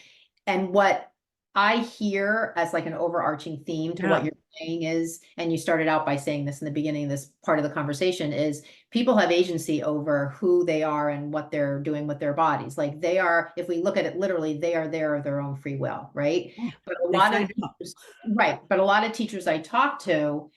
And what I hear as like an overarching theme to what you're saying is, and you started out by saying this in the beginning, this part of the conversation is people have agency over who they are and what they're doing with their bodies. Like they are, if we look at it literally, they are there of their own free will, right? But a They lot of signed up. teachers, right, but a lot of teachers I talk to,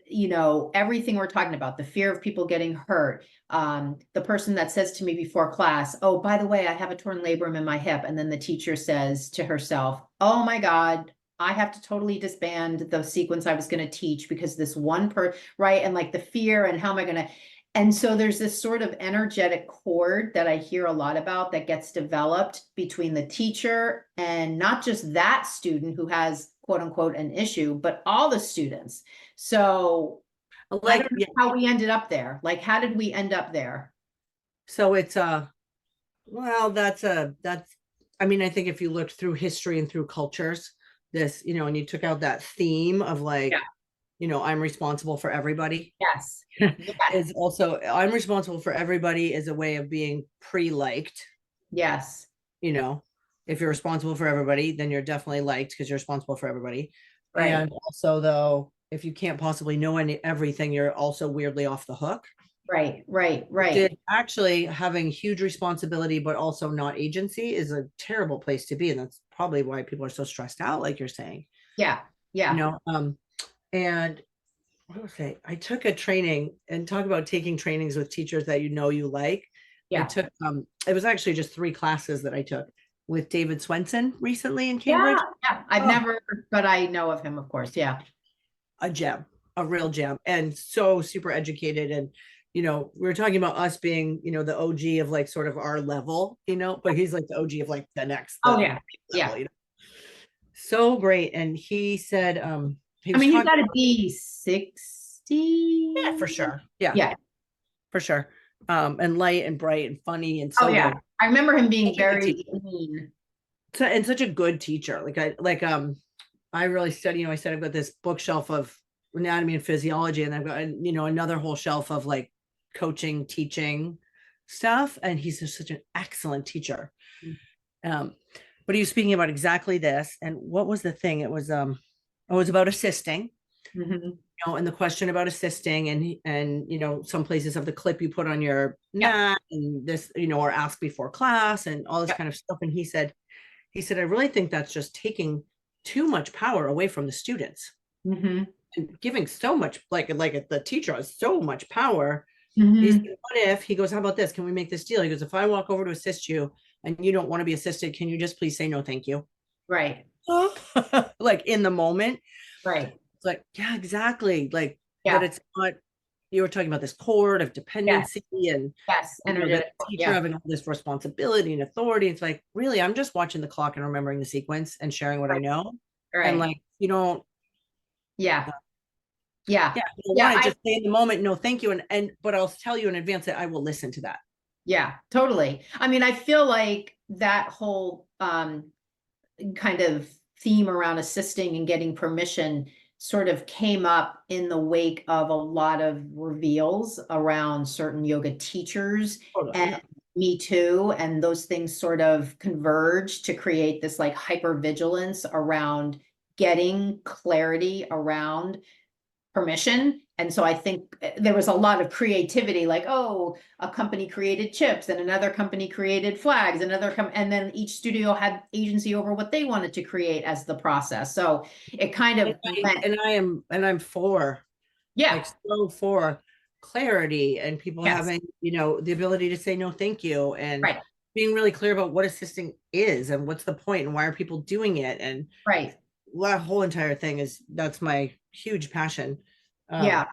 you know, everything we're talking about, the fear of people getting hurt, the person that says to me before class, oh, by the way, I have a torn labrum in my hip. And then the teacher says to herself, oh my God, I have to totally disband the sequence I was going to teach because this one right. And like the fear and how am I going to, and so there's this sort of energetic cord that I hear a lot about that gets developed between the teacher and not just that student who has quote unquote an issue, but all the students. So I don't know how we ended up there. Like, how did we end up there? So it's well, that's I mean, I think if you looked through history and through cultures, this, you know, and you took out that theme of like, Yeah. you know, I'm responsible for everybody. Yes. Yes. Is also I'm responsible for everybody is a way of being pre-liked. Yes. You know, if you're responsible for everybody, then you're definitely liked because you're responsible for everybody. Right. And also, though, if you can't possibly know everything, you're also weirdly off the hook. Right. Right. Right. Actually, having huge responsibility, but also not agency is a terrible place to be. And that's probably why people are so stressed out, like you're saying. Yeah. Yeah. You know, and what was I took a training and talk about taking trainings with teachers that you know you like. Yeah. I took it was actually just 3 classes that I took with David Swenson recently in Yeah. Cambridge. Yeah. I've never, but I know of him, of course. Yeah. A gem, a real gem, and so super educated. And you know, we were talking about us being, you know, the OG of like sort of our level, you know, but he's like the OG of like the next Oh yeah. level, Yeah. you know? So great. And he said he I was mean, he's talking got to be 60. yeah, for sure. Yeah. Yeah. For sure. And light and bright and funny and Oh so yeah. good. I remember him being Such a good very teacher. mean. And such a good teacher. I really study, you know, I said I've got this bookshelf of anatomy and physiology, and I've got, you know, another whole shelf of like coaching, teaching stuff. And he's just such an excellent teacher. But he was speaking about exactly this. And what was the thing? It was about assisting. Mhm. You know, and the question about assisting, and you know, some places have the clip you put on your mat and this, you know, or ask before class and all this kind of stuff. And he said, I really think that's just taking too much power away from the students Mm-hmm. and giving so much, like the teacher has so much power. Mm-hmm. He said, what if, he goes, how about this? Can we make this deal? He goes, if I walk over to assist you and you don't want to be assisted, can you just please say no, thank you? Right. Like in the moment. Right. It's like, yeah, exactly. Like, Yeah. but it's not, you were talking about this cord of dependency and Yes. you know, the Energetic. teacher having all this responsibility and authority. It's like, really, I'm just watching the clock and remembering the sequence and sharing what I know. Right. And like, you don't, Yeah. Yeah. you don't want to just say in the moment, no, thank you. But I'll tell you in advance that I will listen to that. Yeah, totally. I mean, I feel like that whole kind of theme around assisting and getting permission sort of came up in the wake of a lot of reveals around certain yoga teachers and Me Too, and those things sort of converged to create this like hypervigilance around getting clarity around permission. And so I think there was a lot of creativity, like, oh, a company created chips and another company created flags, and then each studio had agency over what they wanted to create as the process. So it kind of I'm for, yeah, like, so for clarity and people having, you know, the ability to say no, thank you, and being really clear about what assisting is and what's the point and why are people doing it. And that whole entire thing that's my huge passion. Yeah.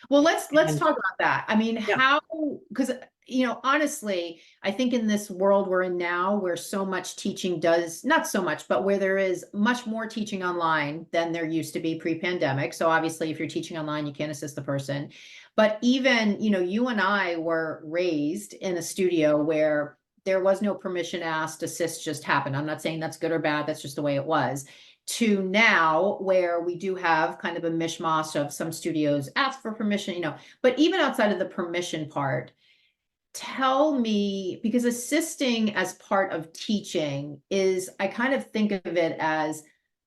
Well, let's talk about that. I mean, how, because, you know, honestly, I think in this world we're in now where so much teaching not so much, but where there is much more teaching online than there used to be pre-pandemic. So obviously if you're teaching online, you can't assist the person. But even, you know, you and I were raised in a studio where there was no permission asked, assist just happened. I'm not saying that's good or bad. That's just the way it was. To now where we do have kind of a mishmash of some studios ask for permission, you know, but even outside of the permission part, tell me, because assisting as part of teaching is, I kind of think of it as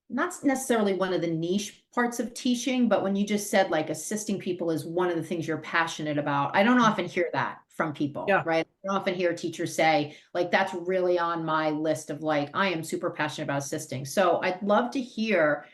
not necessarily one of the niche parts of teaching, but when you just said like assisting people is one of the things you're passionate about, I don't often hear that from people, Yeah. right? I don't often hear teachers say, like, that's really on my list of like, I am super passionate about assisting. So I'd love to hear,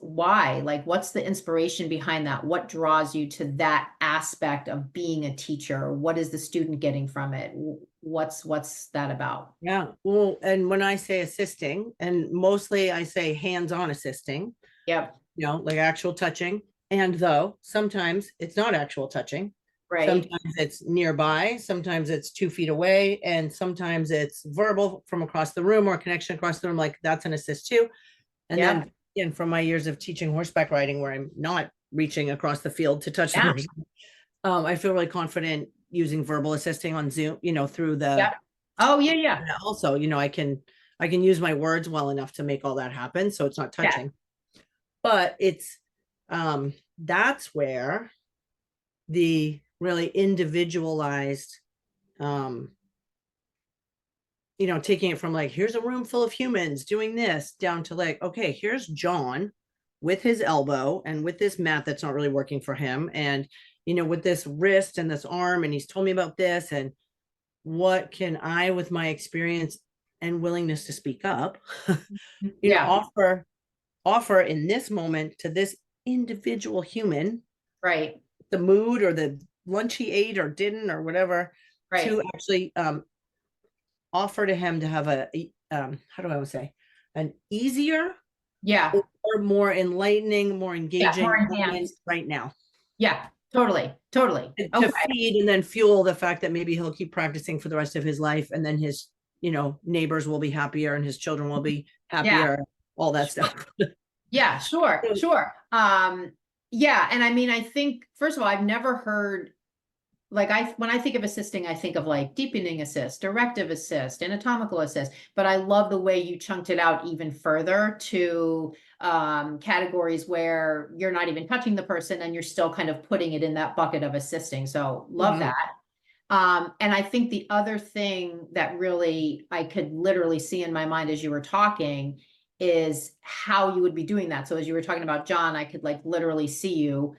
why, like, what's the inspiration behind that? What draws you to that aspect of being a teacher? What is the student getting from it? What's that about? Yeah. Well, and when I say assisting, and mostly I say hands-on assisting, Yep. like actual touching. And though sometimes it's not actual touching, Right. sometimes it's nearby, sometimes it's 2 feet away, and sometimes it's verbal from across the room or connection across the room. Like that's an assist too. And Yeah. then again, from my years of teaching horseback riding, where I'm not reaching across the field to touch the Yeah. horse, I feel really confident using verbal assisting on Zoom, through the. Yeah. Oh, yeah, yeah. And also, I can use my words well enough to make all that happen, so it's not Yeah. touching. But it's that's where the really individualized, taking it from like, here's a room full of humans doing this, down to like, okay, here's John with his elbow and with this mat that's not really working for him, and with this wrist and this arm, and he's told me about this, and what can I, with my experience and willingness to speak up, Yeah. offer in this moment to this individual human, Right. the mood or the lunch he ate or didn't or whatever, Right. to actually offer to him to have how do I want to say, an easier Yeah. or more enlightening, more engaging More moment enhanced. right now. Yeah. Totally. Totally. To Okay. feed and then fuel the fact that maybe he'll keep practicing for the rest of his life, and then his neighbors will be happier and his children will be happier, all that stuff. Yeah, sure, sure. Yeah, and I mean, I think first of all, I've never heard like when I think of assisting, I think of like deepening assist, directive assist, anatomical assist, but I love the way you chunked it out even further to categories where you're not even touching the person and you're still kind of putting it in that bucket of assisting. So love that. And I think the other thing that really I could literally see in my mind as you were talking is how you would be doing that. So as you were talking about John, I could like literally see you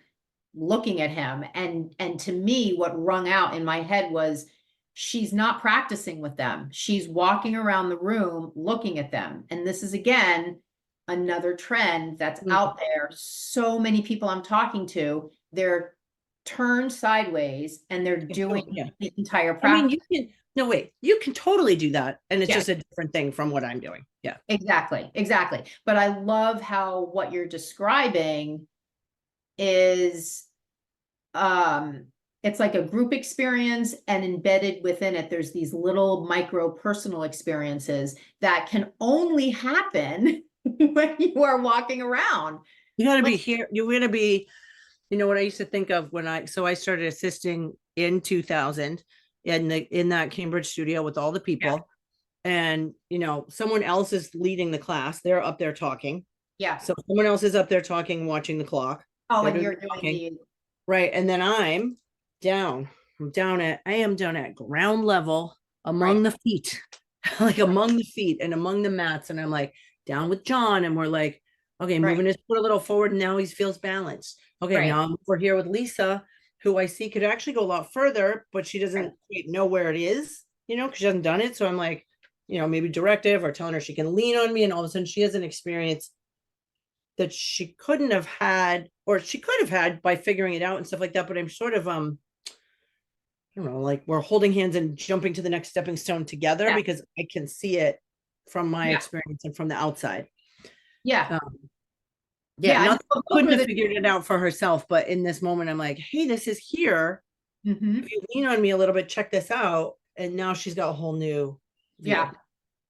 looking at him. And to me, what rung out in my head was she's not practicing with them. She's walking around the room looking at them. And this is again another trend that's out there. So many people I'm talking to, they're turned sideways and they're doing the entire practice. I mean, you can totally do that, and it's Yeah. just a different thing from what I'm doing. Yeah, Exactly. But I love how what you're describing is it's like a group experience, and embedded within it there's these little micro personal experiences that can only happen when you are walking around. you got to be here. You're going to be, what I used to think of when I started assisting in 2000 in that Cambridge studio with all the people, and someone else is leading the class. They're up there talking. Yeah. So someone else is up there talking, watching the clock. Oh, They're and you're doing doing right, and then I am down at ground level among the feet, like among the feet and among the mats, and I'm like down with John, and we're like, okay, moving his foot a little forward, and now he feels balanced. Okay, now we're here with Lisa, who I see could actually go a lot further, but she doesn't know where it is, because she hasn't done it. So I'm like, maybe directive or telling her she can lean on me, and all of a sudden she has an experience that she couldn't have had, or she could have had by figuring it out and stuff like that. But I'm sort of, I don't know, like we're holding hands and jumping to the next stepping stone together, because I can see it from my experience and from the outside. Couldn't have figured it out for herself, but in this moment, I'm like, hey, this is here. If you lean on me a little bit, check this out. And now she's got a whole new view.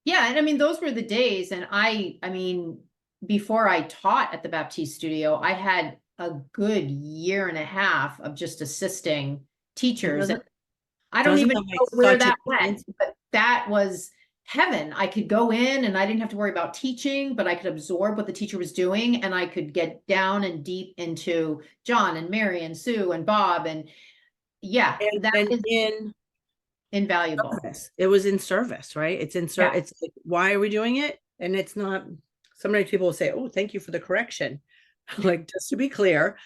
Yeah. And I mean, those were the days. And I mean, before I taught at the Baptiste studio, I had a good year and a half of just assisting teachers. I don't even know where that went, but that was heaven. I could go in and I didn't have to worry about teaching, but I could absorb what the teacher was doing, and I could get down and deep into John and Mary and Sue and Bob. And Yeah, that and is in invaluable. service. It was in service, right? It's in Yeah. it's like, why are we doing it? And it's not, sometimes people will say, oh, thank you for the correction. Like, just to be clear,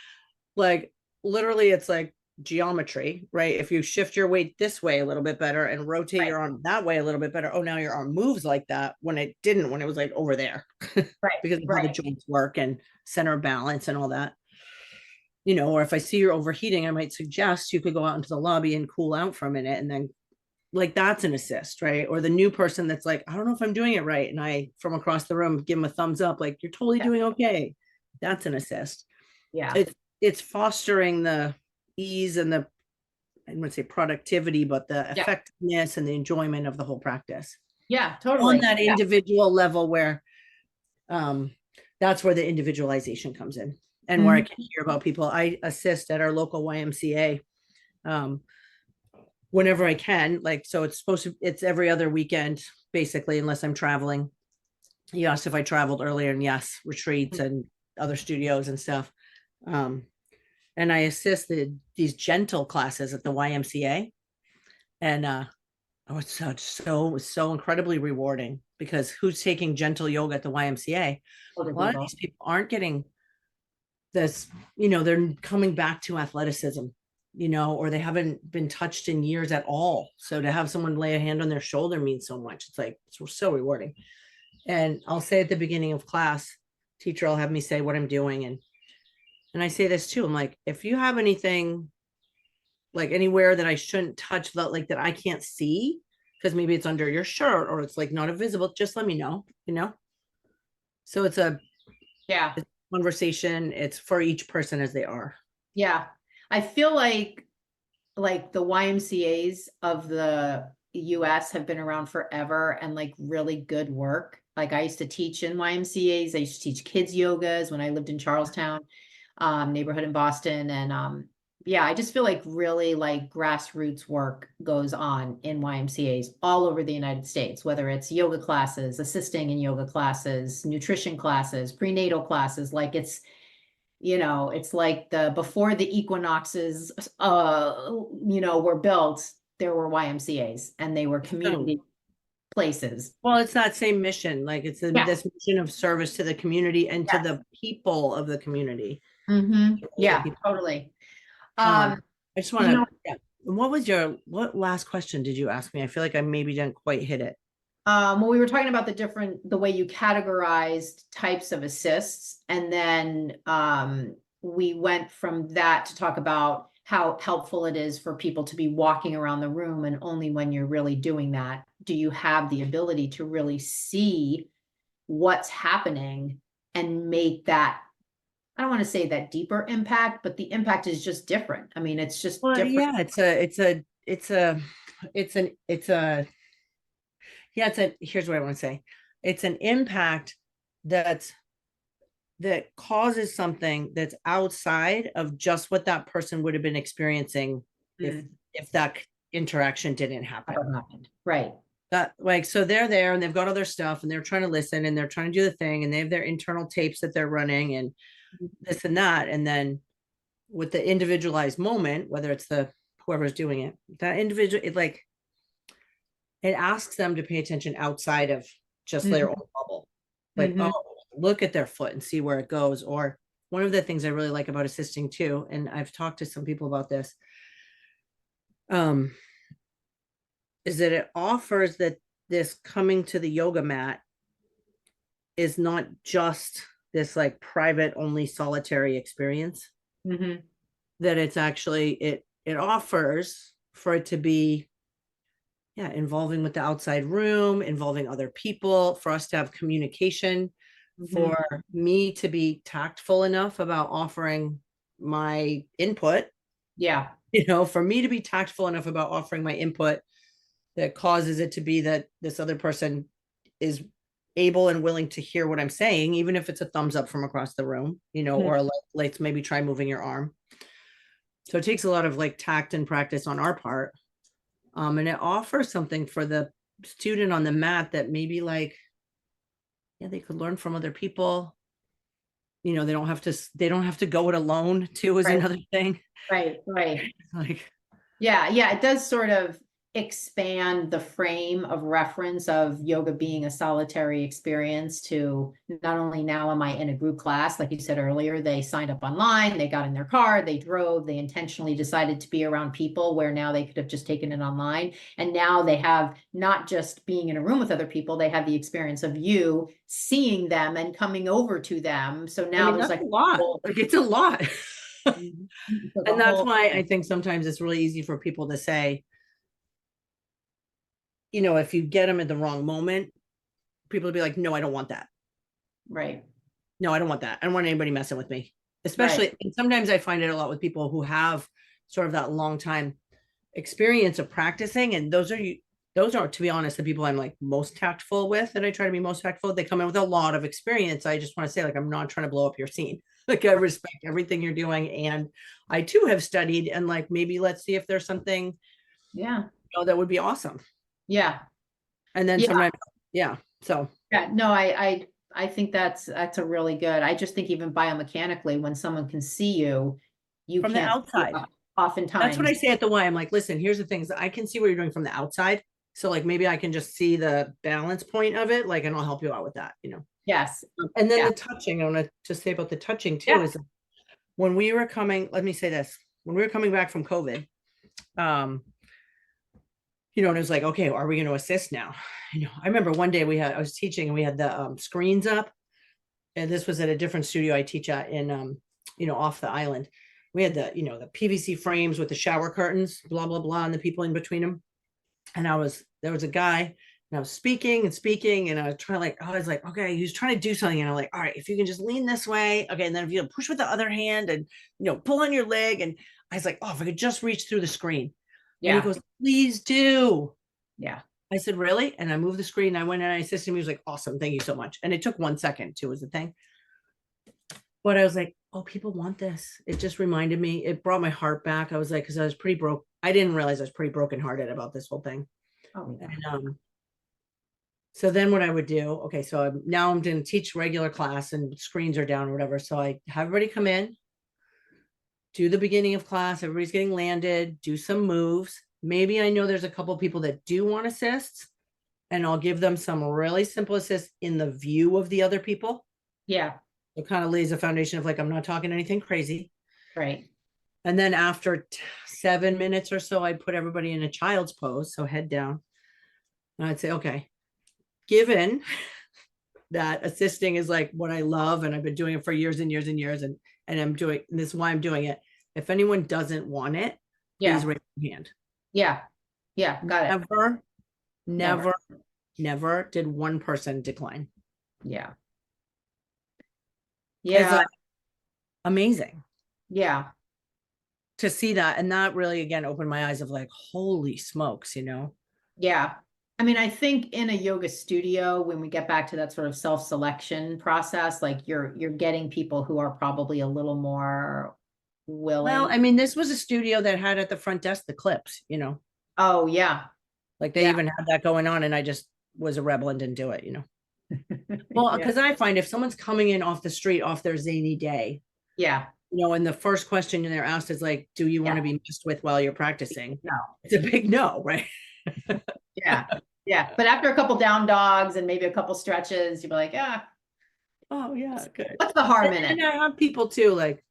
like literally it's like geometry, right? If you shift your weight this way a little bit better and rotate Right. your arm that way a little bit better, oh, now your arm moves like that when it didn't, when it was like over there. Right. Because of how the Right. joints work and center of balance and all that. Or if I see you're overheating, I might suggest you could go out into the lobby and cool out for a minute, and then like that's an assist, right? Or the new person that's like, I don't know if I'm doing it right, and I from across the room give them a thumbs up, like you're totally Yeah. doing okay. That's an assist. Yeah. It's fostering the ease and the, I wouldn't say productivity, but the Yeah. effectiveness and the enjoyment of the whole practice Yeah. on Totally. that Yeah. individual level, where that's where the individualization comes in, and where I Mhm. can hear about people. I assist at our local YMCA whenever I can. Like, so it's every other weekend, basically, unless I'm traveling. You asked if I traveled earlier, and yes, retreats and other studios and stuff. And I assisted these gentle classes at the YMCA. And oh, it was so incredibly rewarding, because who's taking gentle yoga at the YMCA? Older A lot of people. these people aren't getting this, they're coming back to athleticism, or they haven't been touched in years at all. So to have someone lay a hand on their shoulder means so much. It's like, it's so rewarding. And I'll say at the beginning of class, teacher will have me say what I'm doing. And I say this too. I'm like, if you have anything like anywhere that I shouldn't touch, that like that I can't see, because maybe it's under your shirt or it's like not visible, just let me know. So it's a Yeah. conversation. It's for each person as they are. Yeah. I feel like the YMCAs of the US have been around forever and like really good work. Like I used to teach in YMCAs. I used to teach kids yogas when I lived in Charlestown, neighborhood in Boston. And yeah, I just feel like really like grassroots work goes on in YMCAs all over the United States, whether it's yoga classes, assisting in yoga classes, nutrition classes, prenatal classes. Like it's like the before the equinoxes were built, there were YMCAs and they were community places. Well, it's that same mission. Like it's Yeah. this mission of service to the community and to Yes. the people of the community. Yeah, totally. I Um, just you want know, to, yeah. What last question did you ask me? I feel like I maybe didn't quite hit it. well, we were talking about the way you categorized types of assists, and then we went from that to talk about how helpful it is for people to be walking around the room, and only when you're really doing that do you have the ability to really see what's happening and make that, I don't want to say that deeper impact, but the impact is just different. I mean, it's just Well, different. yeah, here's what I want to say. It's an impact that's that causes something that's outside of just what that person would have been experiencing if that interaction didn't happen. Happened. Right. That, like, so they're there and they've got all their stuff and they're trying to listen and they're trying to do the thing and they have their internal tapes that they're running and this and that. And then with the individualized moment, whether it's the whoever's doing it, that individual, it asks them to pay attention outside of just their own bubble. Like, oh, look at their foot and see where it goes. Or one of the things I really like about assisting too, and I've talked to some people about this, is that it offers that this coming to the yoga mat is not just this like private only solitary experience. That it's actually it offers for it to be involving with the outside room, involving other people, for us to have communication, for me to be tactful enough about offering my input. Yeah. For me to be tactful enough about offering my input that causes it to be that this other person is able and willing to hear what I'm saying, even if it's a thumbs up from across the room, or let's maybe try moving your arm. So it takes a lot of like tact and practice on our part. And it offers something for the student on the mat that maybe like, they could learn from other people. They don't have to go it alone too, is another thing. Right. Like, Yeah, yeah, it does sort of expand the frame of reference of yoga being a solitary experience to not only now am I in a group class, like you said earlier, they signed up online, they got in their car, they drove, they intentionally decided to be around people where now they could have just taken it online. And now they have not just being in a room with other people, they have the experience of you seeing them and coming over to them. So I now mean, there's that's like a lot. Like it's a lot. like a And that's whole, why I think sometimes it's really easy for people to say, if you get them at the wrong moment, people will be like, no, I don't want that. right, No, I don't want that. I don't want anybody messing with me. right. Especially, and sometimes I find it a lot with people who have sort of that long time experience of practicing. And those are, to be honest, the people I'm like most tactful with, that I try to be most tactful. They come in with a lot of experience. I just want to say, like, I'm not trying to blow up your scene. Like, I respect everything you're doing. And I too have studied, and like, maybe let's see if there's something, Yeah. that would be awesome. Yeah. And then Yeah. sometimes, yeah. So Yeah. No, I think that's a really good. I just think even biomechanically, when someone can see you, you from the can't see outside, that's what I oftentimes. say at the Y. I'm like, listen, here's the things. I can see what you're doing from the outside. So like maybe I can just see the balance point of it, like, and I'll help you out with that. Yes. And then Yeah. the touching, I want to just say about the touching too, Yeah. is when we were coming, let me say this, when we were coming back from COVID, um, and it was like, okay, are we going to assist now? I remember one day I was teaching and we had the screens up, and this was at a different studio I teach at in, off the island. We had the PVC frames with the shower curtains, blah, blah, blah, and the people in between them. And there was a guy, and I was speaking and speaking, and I was like, okay, he was trying to do something. And I'm like, all right, if you can just lean this way. Okay. And then if you push with the other hand and, pull on your leg. And I was like, oh, if I could just reach through the screen. And he Yeah. goes, please do. Yeah. I said, really? And I moved the screen. I went and I assisted him. He was like, awesome. Thank you so much. And it took 1 second too, was the thing. But I was like, oh, people want this. It just reminded me, it brought my heart back. I was like, because I was pretty broke. I didn't realize I was pretty brokenhearted about this whole thing. Oh, yeah. And so then what I would do, okay, so now I'm going to teach regular class and screens are down or whatever. So I have everybody come in, do the beginning of class. Everybody's getting landed, do some moves. Maybe I know there's a couple of people that do want assists, and I'll give them some really simple assists in the view of the other people. Yeah. It kind of lays a foundation of like, I'm not talking anything crazy. Right. And then after 7 minutes or so, I'd put everybody in a child's pose. So head down. And I'd say, okay, given that assisting is like what I love, and I've been doing it for years and years and years, and this is why I'm doing it. If anyone doesn't want it, please Yeah. raise your hand. Yeah. Yeah. Got it. Never did one person decline. Yeah. It's Yeah. like amazing Yeah. to see that. And that really, again, opened my eyes of like, holy smokes, Yeah. I mean, I think in a yoga studio, when we get back to that sort of self-selection process, like you're getting people who are probably a little more Well, willing. I mean, this was a studio that had at the front desk the clips, Oh, yeah. like they Yeah. even had that going on, and I just was a rebel and didn't do it. Well, Yeah. because I find if someone's coming in off the street off their zany day, Yeah. and the first question they're asked is like, do you want to Yeah. be messed with while you're practicing? No. It's a big no, right? Yeah. Yeah. But after a couple down dogs and maybe a couple stretches, you'll be like, yeah, Oh yeah, good. what's the harm in And it? I have people too, like,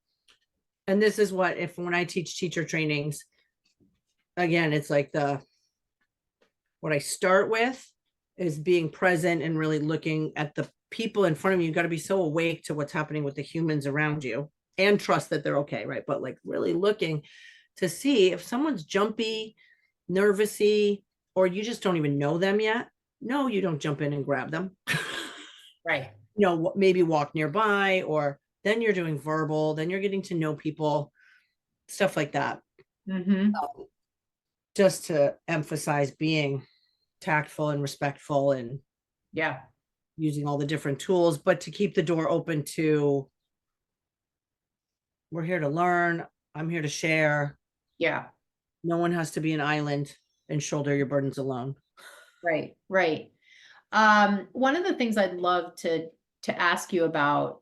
and this is when I teach teacher trainings, again, it's like what I start with is being present and really looking at the people in front of you. You got to be so awake to what's happening with the humans around you and trust that they're okay, right? But like really looking to see if someone's jumpy, nervousy, or you just don't even know them yet. No, you don't jump in and grab them. Right. Maybe walk nearby, or then you're doing verbal, then you're getting to know people, stuff like that. Mm-hmm. Just to emphasize being tactful and respectful and Yeah. using all the different tools, but to keep the door open to, we're here to learn. I'm here to share. Yeah. No one has to be an island and shoulder your burdens alone. Right. Right. One of the things I'd love to ask you about,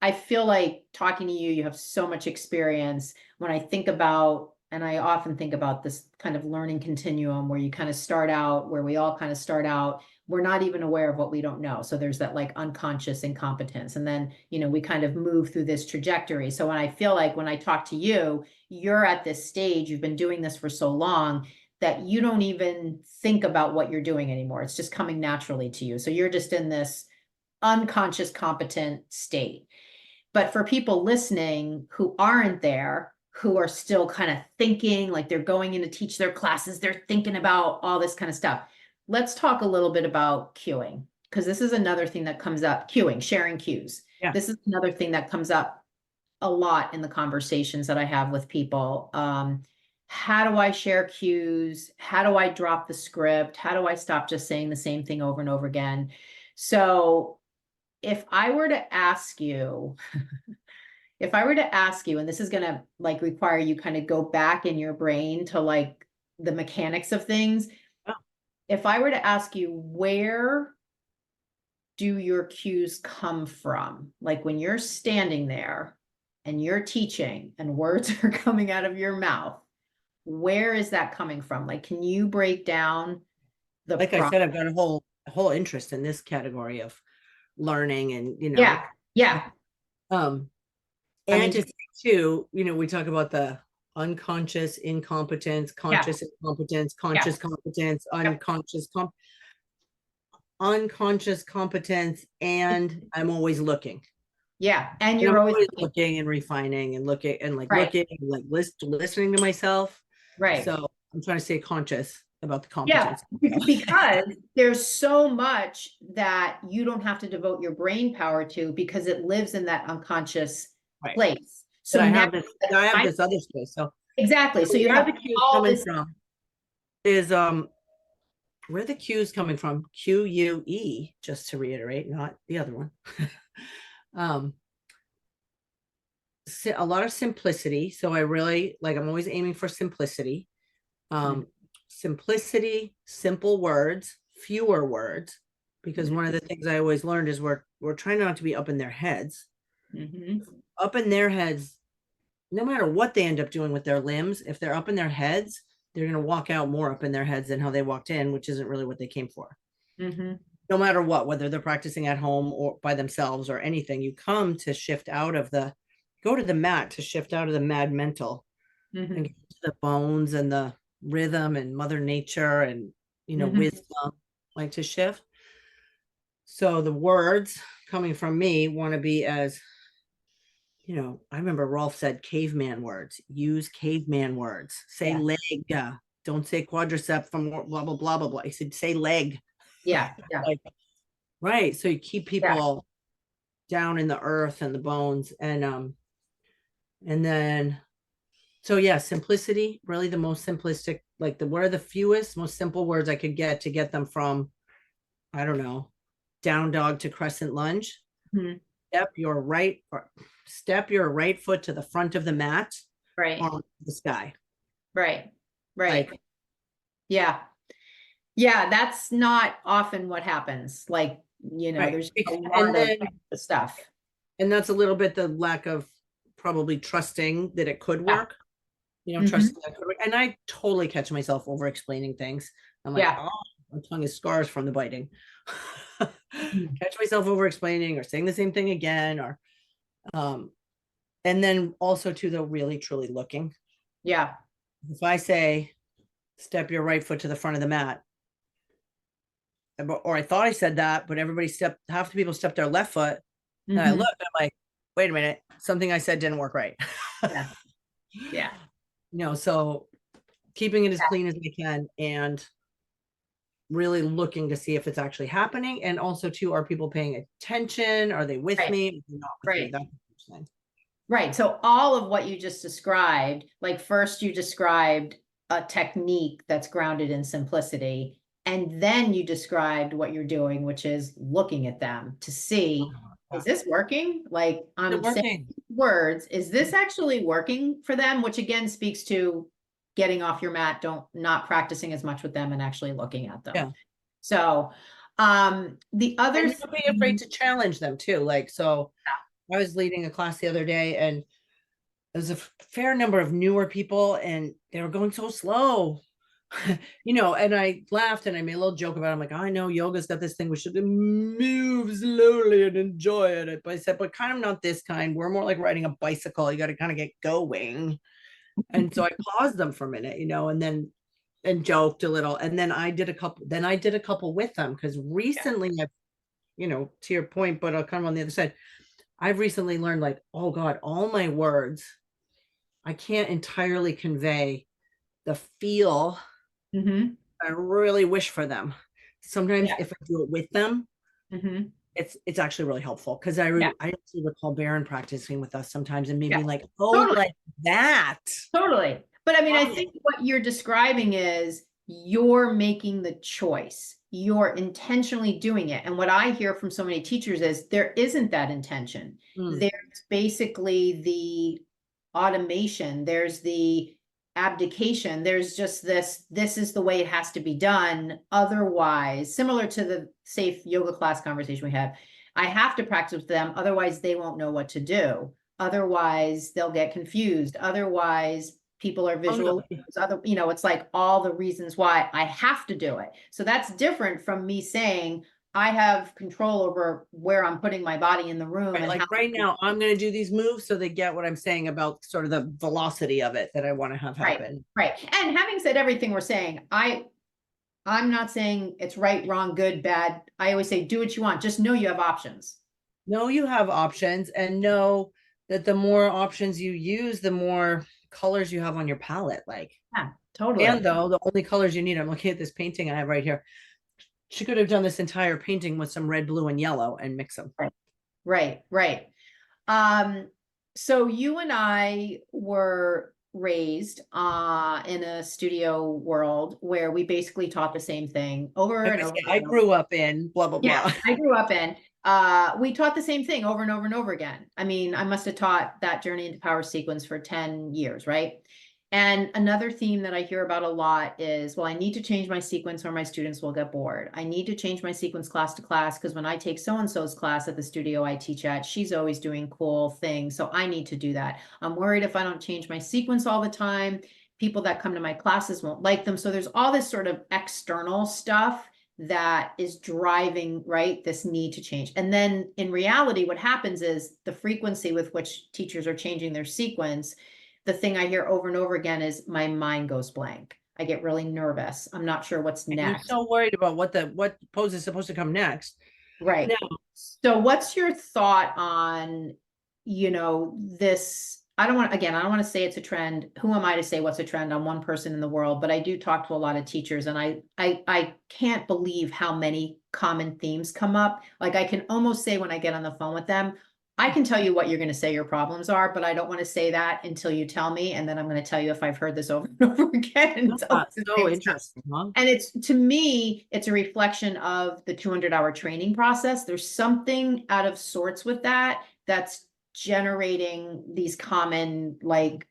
I feel like talking to you, you have so much experience. When I think about and I often think about this kind of learning continuum where you kind of start out, where we all kind of start out, we're not even aware of what we don't know. So there's that like unconscious incompetence. And then, we kind of move through this trajectory. So when I feel like when I talk to you, you're at this stage, you've been doing this for so long that you don't even think about what you're doing anymore. It's just coming naturally to you. So you're just in this unconscious competent state. But for people listening who aren't there, who are still kind of thinking, like they're going in to teach their classes, they're thinking about all this kind of stuff. Let's talk a little bit about cueing, because this is another thing that comes up. Cueing, sharing cues. Yeah. This is another thing that comes up a lot in the conversations that I have with people. How do I share cues? How do I drop the script? How do I stop just saying the same thing over and over again? So if I were to ask you, and this is going to like require you kind of go back in your brain to like the mechanics of things. Oh. If I were to ask you, where do your cues come from? Like when you're standing there and you're teaching and words are coming out of your mouth, where is that coming from? Like, can you break down the Like I said, I've got a whole interest in this category of learning and, Yeah. And to say too, we talk about the unconscious incompetence, conscious incompetence, conscious competence, unconscious competence, and I'm always looking. Yeah. And you're always looking and refining and looking and looking, like listening to myself. Right. So I'm trying to stay conscious about the competence. Yeah, because there's so much that you don't have to devote your brain power to because it lives in that unconscious place. So I have this other space. So exactly. So you have the cues coming from is where the cues coming from? QUE, just to reiterate, not the other one. A lot of simplicity. So I really I'm always aiming for simplicity. Simplicity, simple words, fewer words, because one of the things I always learned is we're trying not to be up in their heads. Up in their heads, no matter what they end up doing with their limbs, if they're up in their heads, they're going to walk out more up in their heads than how they walked in, which isn't really what they came for. No matter what, whether they're practicing at home or by themselves or anything, you come to shift out of go to the mat to shift out of the mad mental and get to the bones and the rhythm and Mother Nature and, wisdom, like to shift. So the words coming from me want to be as, I remember Rolf said caveman words, use caveman words, say leg, don't say quadricep from blah, blah, blah, blah, blah. He said, say leg. Yeah. Right. So you keep people down in the earth and the bones and then, so simplicity, really the most simplistic, what are the fewest, most simple words I could get to get them from, I don't know, down dog to crescent lunge. Step your right foot to the front of the mat. Right. On the sky. Right. Yeah. That's not often what happens. There's a lot of stuff. And that's a little bit the lack of probably trusting that it could work. Trusting that could work. And I totally catch myself over explaining things. I'm like, oh, my tongue is scars from the biting. Catch myself over explaining or saying the same thing again, or and then also to the really truly looking. Yeah. If I say step your right foot to the front of the mat, or I thought I said that, but half the people stepped their left foot. And I looked, I'm like, wait a minute, something I said didn't work right. So keeping it as clean as we can and really looking to see if it's actually happening. And also too, are people paying attention? Are they with me? Not with me? That's interesting. Right. So all of what you just described, first you described a technique that's grounded in simplicity. And then you described what you're doing, which is looking at them to see, is this working? I'm saying words, is this actually working for them? Which again speaks to getting off your mat, not practicing as much with them and actually looking at them. Yeah. So the other thing, don't be afraid to challenge them too. I was leading a class the other day and there's a fair number of newer people and they were going so slow. And I laughed and I made a little joke about it. I'm like, I know yoga's got this thing, we should move slowly and enjoy it. But I said, but kind of not this kind. We're more like riding a bicycle. You got to kind of get going. And so I paused them for a minute, and joked a little. And then I did a couple with them because recently I've, to your point, but I'll kind of on the other side. I've recently learned like, oh God, all my words, I can't entirely convey the feel I really wish for them. Sometimes if I do it with them, it's actually really helpful because I actually recall Baron practicing with us sometimes and maybe like, oh, totally. like that. Totally. But I mean, I think what you're describing is you're making the choice. You're intentionally doing it. And what I hear from so many teachers is there isn't that intention. There's basically the automation. There's the abdication. There's just this is the way it has to be done. Otherwise, similar to the safe yoga class conversation we had, I have to practice with them. Otherwise, they won't know what to do. Otherwise, they'll get confused. Otherwise, people are visual. It's like all the reasons why I have to do it. So that's different from me saying, I have control over where I'm putting my body in the room. Right, like right now, I'm going to do these moves so they get what I'm saying about sort of the velocity of it that I want to have happen. Right. And having said everything we're saying, I'm not saying it's right, wrong, good, bad. I always say, do what you want. Just know you have options. Know you have options and know that the more options you use, the more colors you have on your palette. Like, yeah, totally. And though the only colors you need, I'm looking at this painting I have right here. She could have done this entire painting with some red, blue, and yellow and mix them. Right. So you and I were raised in a studio world where we basically taught the same thing over and over. I grew up in blah, blah, blah. Yeah, I grew up in. We taught the same thing over and over and over again. I mean, I must have taught that journey into power sequence for 10 years, right? And another theme that I hear about a lot is, well, I need to change my sequence or my students will get bored. I need to change my sequence class to class because when I take so-and-so's class at the studio I teach at, she's always doing cool things. So I need to do that. I'm worried if I don't change my sequence all the time, people that come to my classes won't like them. So there's all this sort of external stuff that is driving, right, this need to change. And then in reality, what happens is the frequency with which teachers are changing their sequence, the thing I hear over and over again is my mind goes blank. I get really nervous. I'm not sure what's next. You're so worried about what pose is supposed to come next. Right. Now, so what's your thought on, this? I don't want to say it's a trend. Who am I to say what's a trend? I'm one person in the world, but I do talk to a lot of teachers and I can't believe how many common themes come up. Like I can almost say when I get on the phone with them, I can tell you what you're going to say your problems are, but I don't want to say that until you tell me. And then I'm going to tell you if I've heard this over and over again. So interesting. Huh? And to me, it's a reflection of the 200-hour training process. There's something out of sorts with that that's generating these common like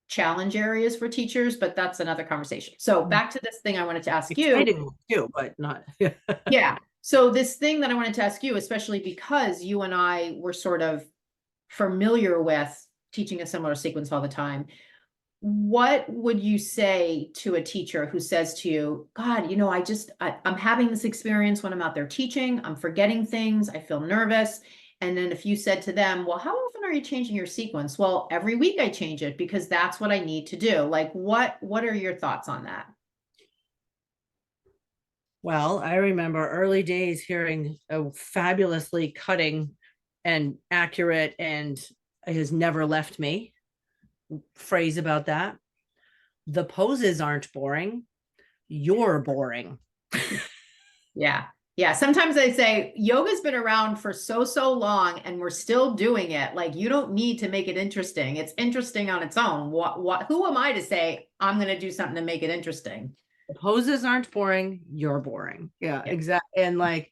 challenge areas for teachers, but that's another conversation. So back to this thing I wanted to ask you. Too, but not. Yeah. So this thing that I wanted to ask you, especially because you and I were sort of familiar with teaching a similar sequence all the time, what would you say to a teacher who says to you, God, I'm having this experience when I'm out there teaching, I'm forgetting things, I feel nervous. And then if you said to them, well, how often are you changing your sequence? Well, every week I change it because that's what I need to do. Like, what are your thoughts on that? Well, I remember early days hearing a fabulously cutting and accurate and it has never left me phrase about that. The poses aren't boring. You're boring. Yeah. Yeah. Sometimes I say yoga's been around for so long and we're still doing it. Like you don't need to make it interesting. It's interesting on its own. Who am I to say I'm going to do something to make it interesting? The poses aren't boring. You're boring. Yeah, exactly.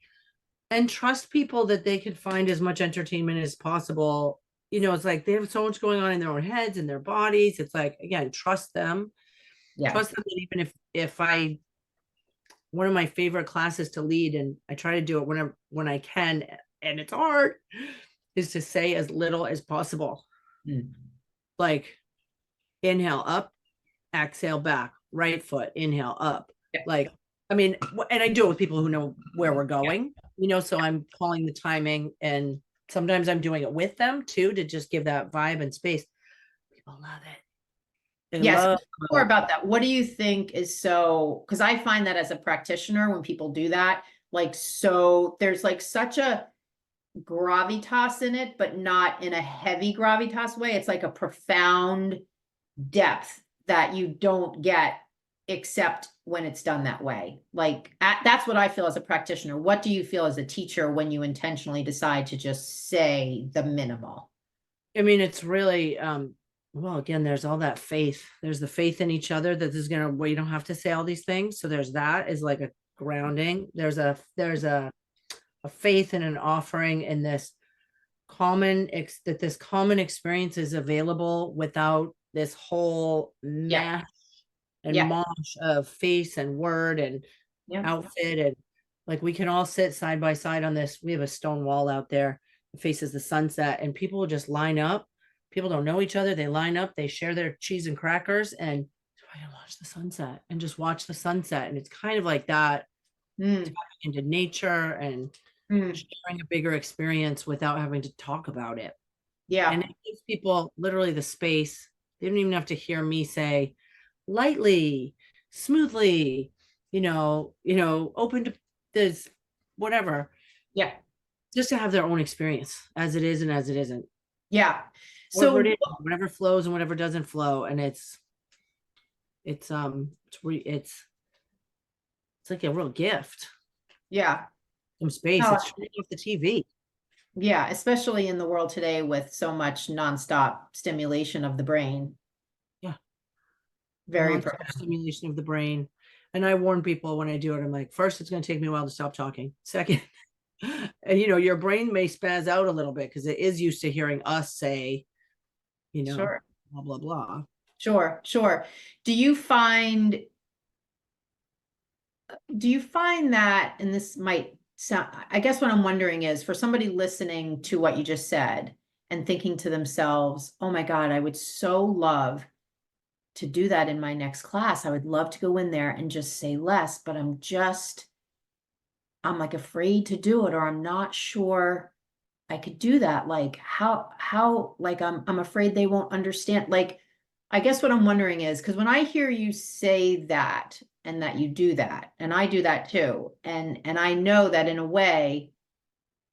And trust people that they can find as much entertainment as possible. It's like they have so much going on in their own heads and their bodies. It's like, again, trust them. Yeah. Trust them that even if one of my favorite classes to lead, and I try to do it when I can, and it's hard, is to say as little as possible. like inhale up, exhale back, right foot, inhale up. Yeah. Like, I mean, and I do it with people who know where we're going, so I'm calling the timing, and sometimes I'm doing it with them too, to just give that vibe and space. People love it. They Yes, love more about that. What do you think is so, because I find that as a practitioner, when people do that, like, so there's like such a gravitas in it, but not in a heavy gravitas way. It's like a profound depth that you don't get except when it's done that way. Like that's what I feel as a practitioner. What do you feel as a teacher when you intentionally decide to just say the minimal? I mean, it's really, well, again, there's all that faith. There's the faith in each other that is gonna, well, you don't have to say all these things. So there's that is like a grounding. There's a faith and an offering in this that this common experience is available without this whole Yeah. mash and Yeah. mosh of face and word and Yeah. outfit. And like, we can all sit side by side on this. We have a stone wall out there that faces the sunset, and people will just line up. People don't know each other. They line up, they share their cheese and crackers, and try to watch the sunset and just watch the sunset. And it's kind of like that, Mm. into nature and sharing a bigger experience without having to talk about it. Yeah. And it gives people literally the space. They don't even have to hear me say lightly, smoothly, open to this, whatever, Yeah. just to have their own experience as it is and as it isn't. Yeah. Whatever So it is, whatever flows and whatever doesn't flow. And it's like a real gift. yeah. Some space. No, It's turning off the TV. yeah, especially in the world today with so much nonstop stimulation of the brain. Yeah. Very Non-stop stimulation of the brain. And I warn people when I do it, I'm like, first, it's going to take me a while to stop talking. Second, and your brain may spaz out a little bit because it is used to hearing us say, Sure. blah, blah, blah. Sure, sure. Do you find that, and this might sound, I guess what I'm wondering is, for somebody listening to what you just said and thinking to themselves, oh my God, I would so love to do that in my next class. I would love to go in there and just say less, but I'm like afraid to do it, or I'm not sure I could do that. Like how, like, I'm afraid they won't understand. Like, I guess what I'm wondering is, because when I hear you say that, and that you do that, and I do that too, and I know that in a way,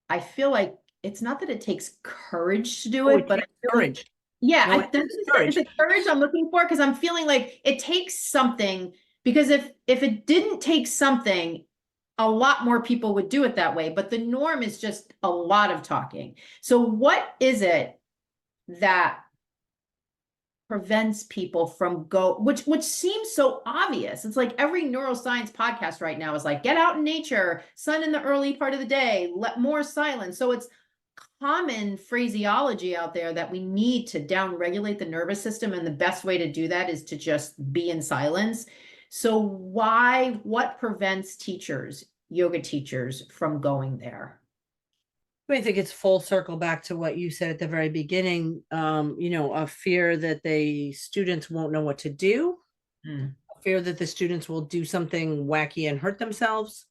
I feel like it's not that it takes courage to do Oh, it, it but I takes feel like, courage. yeah, No, it takes courage. it's the courage I'm looking for, because I'm feeling like it takes something, because if it didn't take something, a lot more people would do it that way, but the norm is just a lot of talking. So what is it that prevents people from which seems so obvious? It's like every neuroscience podcast right now is like, get out in nature, sun in the early part of the day, let more silence. So it's common phraseology out there that we need to down regulate the nervous system, and the best way to do that is to just be in silence. So what prevents yoga teachers from going there? I think it's full circle back to what you said at the very beginning. A fear that the students won't know what to do, a fear that the students will do something wacky and hurt themselves,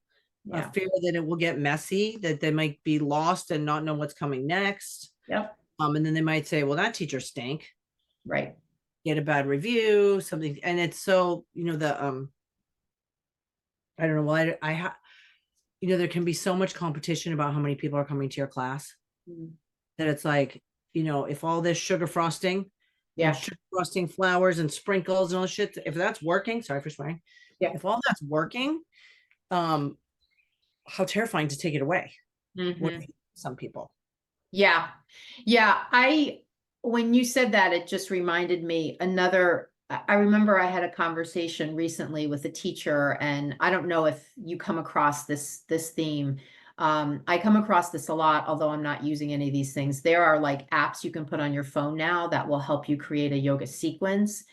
a fear that it will get messy, that they might be lost and not know what's coming next. Yep. And then they might say, well, that teacher stank. Right. Get a bad review, something. And it's so, I don't know. Well, there can be so much competition about how many people are coming to your class, that it's like, if all this sugar frosting, sugar frosting, flowers and sprinkles and all this shit, if that's working, sorry for swearing. Yeah. If all that's working, how terrifying to take it away. Some people. Yeah. Yeah. When you said that, it just reminded me I remember I had a conversation recently with a teacher, and I don't know if you come across this theme. I come across this a lot, although I'm not using any of these things. There are like apps you can put on your phone now that will help you create a yoga sequence.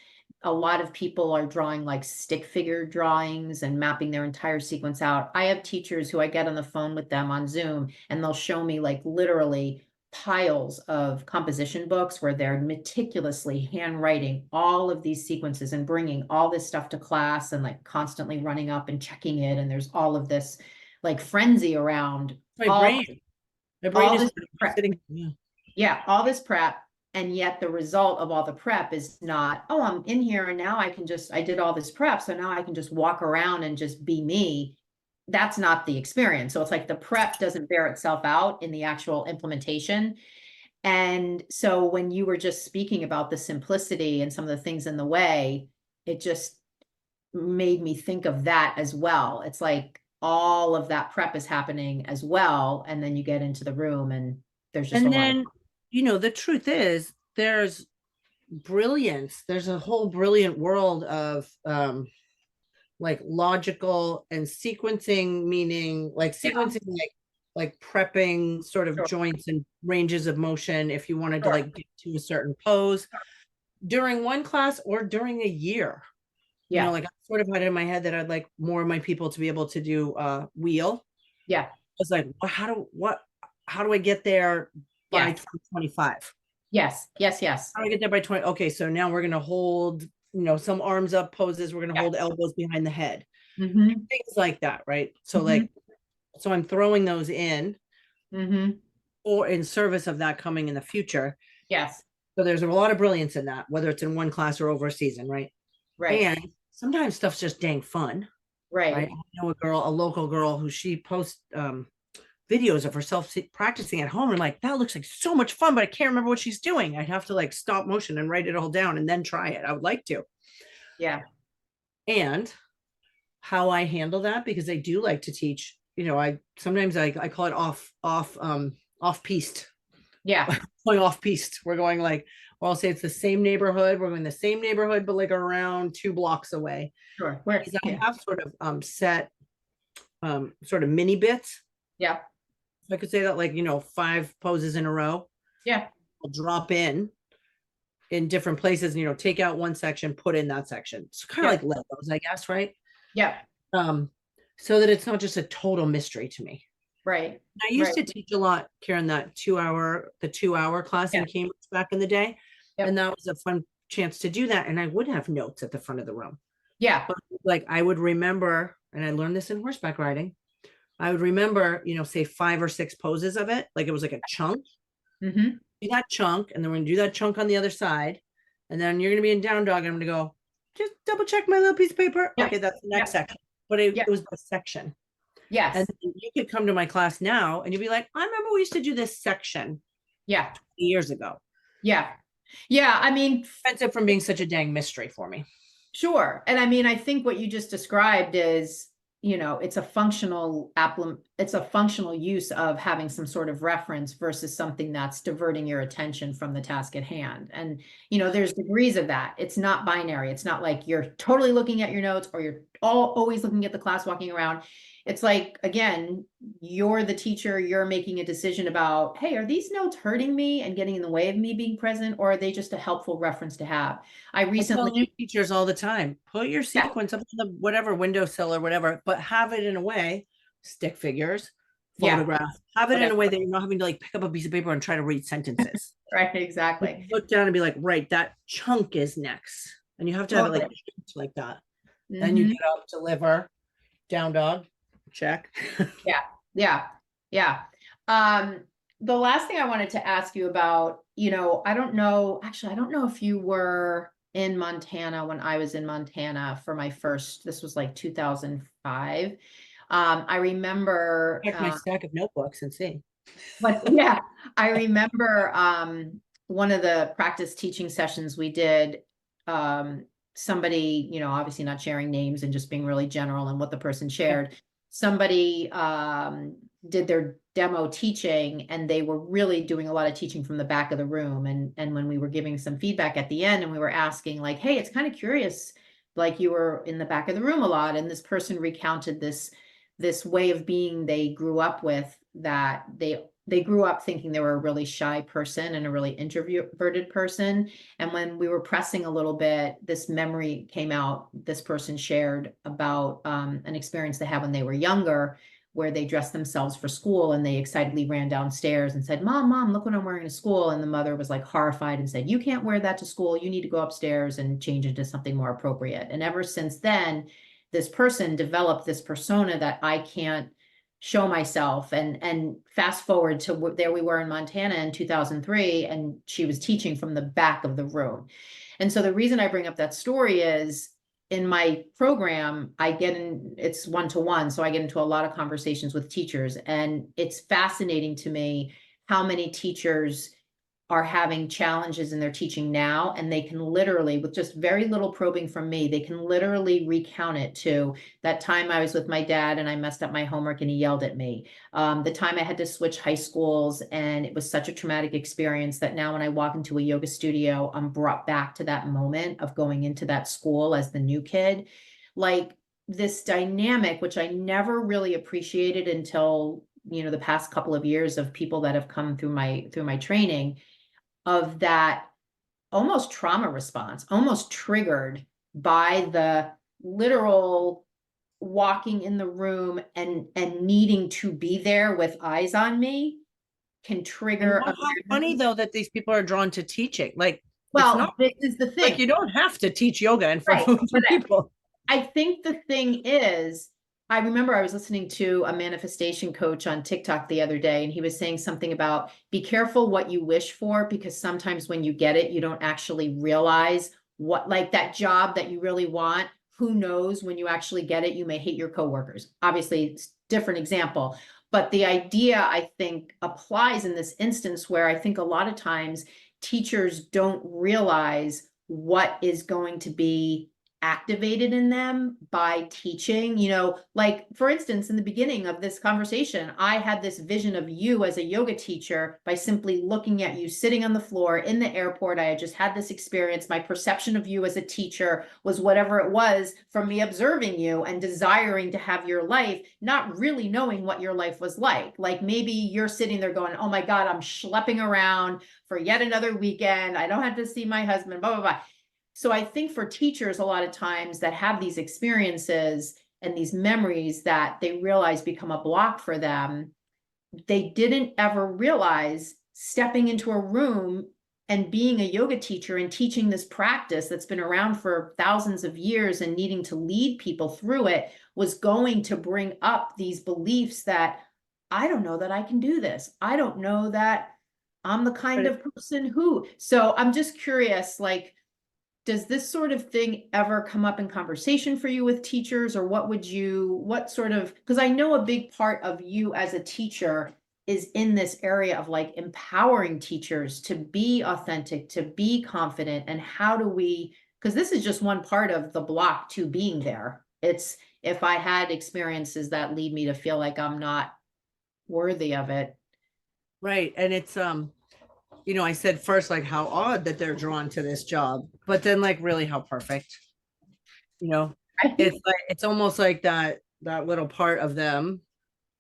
A lot of people are drawing like stick figure drawings and mapping their entire sequence out. I have teachers who I get on the phone with them on Zoom, and they'll show me like literally piles of composition books where they're meticulously handwriting all of these sequences and bringing all this stuff to class and like constantly running up and checking it. And there's all of this like frenzy around My all, brain. My brain all is this prep. sitting. Yeah. Yeah, all this prep. And yet the result of all the prep is not, oh, I'm in here and now I did all this prep. So now I can just walk around and just be me. That's not the experience. So it's like the prep doesn't bear itself out in the actual implementation. And so when you were just speaking about the simplicity and some of the things in the way, it just made me think of that as well. It's like all of that prep is happening as well. And then you get into the room and there's just a And lot of, then, the truth is there's brilliance. There's a whole brilliant world of like logical and sequencing, meaning like sequencing, like prepping sort of Sure. joints and ranges of motion if you wanted to Sure. like get to a certain pose during one class or during a year. Yeah. Like I sort of had in my head that I'd like more of my people to be able to do wheel. Yeah. I was like, well, how do I get there by Yes. 2025? Yes. Yes. Yes. How do I get there by 20? Okay, so now we're gonna hold, some arms up poses. We're gonna hold elbows behind the head. Mm-hmm. Things like that, right? So Mhm. so I'm throwing those in Mm-hmm. or in service of that coming in the future. Yes. So there's a lot of brilliance in that, whether it's in one class or over a season, right? Right. And sometimes stuff's just dang fun. Right. Right. I know a local girl who she posts videos of herself practicing at home. And like, that looks like so much fun, but I can't remember what she's doing. I'd have to like stop motion and write it all down and then try it. I would like to. Yeah. And how I handle that, because I do like to teach, I sometimes I call it off piste. Yeah. Going off piste. We're going like, well, I'll say it's the same neighborhood. We're going the same neighborhood, but like around 2 blocks away. Sure. Where? I have sort of set sort of mini bits. Yeah. I could say that, like, 5 poses in a row. Yeah. I'll drop in different places, take out one section, put in that section. It's kind of like Legos, I guess, right? Yeah. So that it's not just a total mystery to me. Right. I used to teach a lot, Karen, the 2-hour class in Cambridge back in the day. Yep. And that was a fun chance to do that. And I would have notes at the front of the room. Yeah. But like I would remember, and I learned this in horseback riding. I would remember, say 5 or 6 poses of it. Like it was like a chunk. Mm-hmm. Do that chunk, and then we're gonna do that chunk on the other side. And then you're gonna be in down dog. And I'm gonna go, just double check my little piece of paper. Yeah. Okay, that's the next section. But it was the section. Yes. And you could come to my class now and you'd be like, I remember we used to do this section. Yeah. 20 years ago. Yeah. Yeah. I mean, prevents it from being such a dang mystery for me. Sure. And I mean, I think what you just described is, it's a functional use of having some sort of reference versus something that's diverting your attention from the task at hand. And, there's degrees of that. It's not binary. It's not like you're totally looking at your notes or you're always looking at the class walking around. It's like, again, you're the teacher, you're making a decision about, hey, are these notes hurting me and getting in the way of me being present, or are they just a helpful reference to have? I recently tell new teachers all the time, put your sequence up on the whatever windowsill or whatever, but have it in a way, stick figures, photograph, have it in a way that you're not having to like pick up a piece of paper and try to read sentences. Right, exactly. Look down and be like, right, that chunk is next. And you have to have it like that. Mm-hmm. Then you get up, deliver, down dog, check. Yeah. The last thing I wanted to ask you about, I don't know if you were in Montana when I was in Montana for my first, this was like 2005. I remember Check my stack of notebooks and see. But yeah, I remember one of the practice teaching sessions we did, somebody, obviously not sharing names and just being really general and what the person shared. Somebody did their demo teaching and they were really doing a lot of teaching from the back of the room. And when we were giving some feedback at the end and we were asking like, hey, it's kind of curious, like you were in the back of the room a lot. And this person recounted this way of being they grew up with, that they grew up thinking they were a really shy person and a really introverted person. And when we were pressing a little bit, this memory came out, this person shared about an experience they had when they were younger, where they dressed themselves for school and they excitedly ran downstairs and said, Mom, look what I'm wearing to school. And the mother was like horrified and said, you can't wear that to school. You need to go upstairs and change into something more appropriate. And ever since then, this person developed this persona that I can't show myself. And fast forward to there we were in Montana in 2003, and she was teaching from the back of the room. And so the reason I bring up that story is, in my program, it's one-to-one. So I get into a lot of conversations with teachers, and it's fascinating to me how many teachers are having challenges in their teaching now. And they can literally, with just very little probing from me, they can literally recount it to that time I was with my dad and I messed up my homework and he yelled at me. The time I had to switch high schools and it was such a traumatic experience that now when I walk into a yoga studio, I'm brought back to that moment of going into that school as the new kid. Like this dynamic, which I never really appreciated until, the past couple of years of people that have come through my training, of that almost trauma response, almost triggered by the literal walking in the room and needing to be there with eyes on me can trigger. How funny though that these people are drawn to teaching. Like, well, it's not this is the thing. like you don't have to teach yoga in front Right. of people. I think the thing is, I remember I was listening to a manifestation coach on TikTok the other day, and he was saying something about be careful what you wish for, because sometimes when you get it, you don't actually realize what, like that job that you really want. Who knows, when you actually get it, you may hate your coworkers. Obviously, it's different example, but the idea I think applies in this instance where I think a lot of times teachers don't realize what is going to be activated in them by teaching. Like for instance, in the beginning of this conversation, I had this vision of you as a yoga teacher by simply looking at you sitting on the floor in the airport. I had just had this experience. My perception of you as a teacher was whatever it was from me observing you and desiring to have your life, not really knowing what your life was like. Like maybe you're sitting there going, oh my God, I'm schlepping around for yet another weekend. I don't have to see my husband, blah, blah, blah. So I think for teachers, a lot of times that have these experiences and these memories that they realize become a block for them, they didn't ever realize stepping into a room and being a yoga teacher and teaching this practice that's been around for thousands of years and needing to lead people through it was going to bring up these beliefs that I don't know that I can do this. I don't know that I'm the kind of person who. So I'm just curious, like, does this sort of thing ever come up in conversation for you with teachers, or because I know a big part of you as a teacher is in this area of like empowering teachers to be authentic, to be confident. And how do we, because this is just one part of the block to being there. It's if I had experiences that lead me to feel like I'm not worthy of it. Right. And it's, I said first, like how odd that they're drawn to this job, but then like really how perfect, it's like, it's almost like that little part of them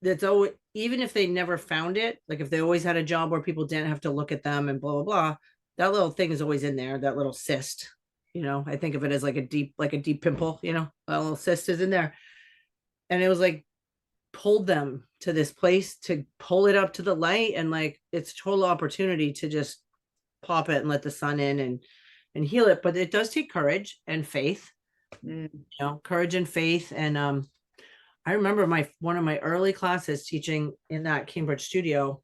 that's always, even if they never found it, like if they always had a job where people didn't have to look at them and blah, blah, blah, that little thing is always in there, that little cyst, I think of it as like a deep pimple, a little cyst is in there. And it was like, pulled them to this place to pull it up to the light, and like it's total opportunity to just pop it and let the sun in and heal it. But it does take courage and faith, courage and faith. And I remember one of my early classes teaching in that Cambridge studio,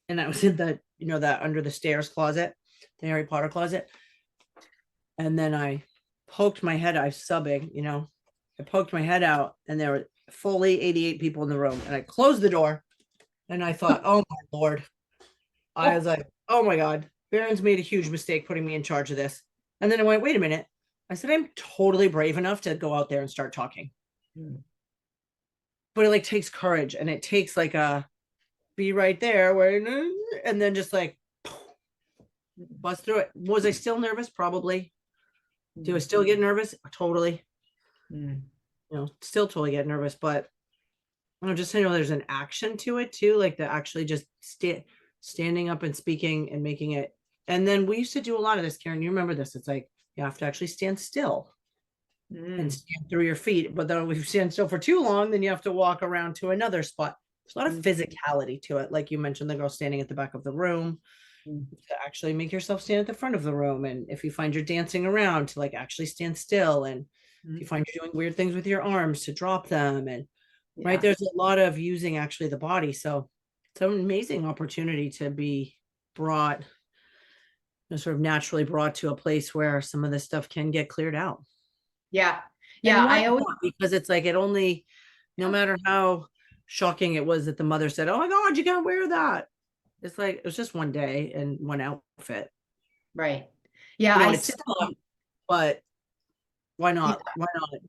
and I was in the that under the stairs closet, the Harry Potter closet, and then I poked my head, I was subbing, I poked my head out, and there were fully 88 people in the room, and I closed the door, and I thought, oh my Lord, I was like, oh my God, Baron's made a huge mistake putting me in charge of this. And then I went, wait a minute, I said, I'm totally brave enough to go out there and start talking. But it like takes courage, and it takes like a be right there where, and then just like bust through it. Was I still nervous? Probably. Do I still get nervous? Totally. Still totally get nervous, but just there's an action to it too, like the actually just standing up and speaking and making it. And then we used to do a lot of this, Karen, you remember this, it's like you have to actually stand still and stand through your feet. But then if you stand still for too long, then you have to walk around to another spot. There's a lot of physicality to it. Like you mentioned, the girl standing at the back of the room, to actually make yourself stand at the front of the room. And if you find you're dancing around, to like actually stand still. And if you find you're doing weird things with your arms, to drop them. And right, there's a lot of using actually the body. So it's an amazing opportunity to be brought, sort of naturally brought to a place where some of this stuff can get cleared out. Yeah. Yeah. I always, because it's like, it only, no matter how shocking it was that the mother said, "Oh my God, you can't wear that." It's like, it was just one day and one outfit. right. Yeah. You know, it's tough, but why not? Why not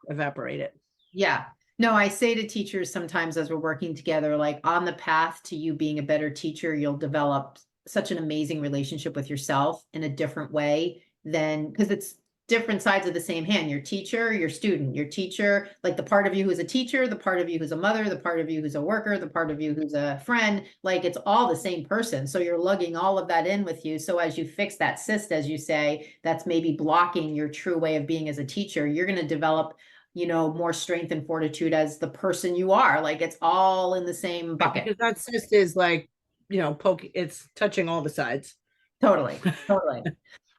evaporate it? Yeah. No, I say to teachers sometimes as we're working together, like on the path to you being a better teacher, you'll develop such an amazing relationship with yourself in a different way than, because it's different sides of the same hand. Your teacher, your student, your teacher, like the part of you who's a teacher, the part of you who's a mother, the part of you who's a worker, the part of you who's a friend, like it's all the same person. So you're lugging all of that in with you. So as you fix that cyst, as you say, that's maybe blocking your true way of being as a teacher, you're going to develop, you know, more strength and fortitude as the person you are. Like it's all in the same bucket. Because that cyst is like, you know, it's touching all the sides. Totally. Totally.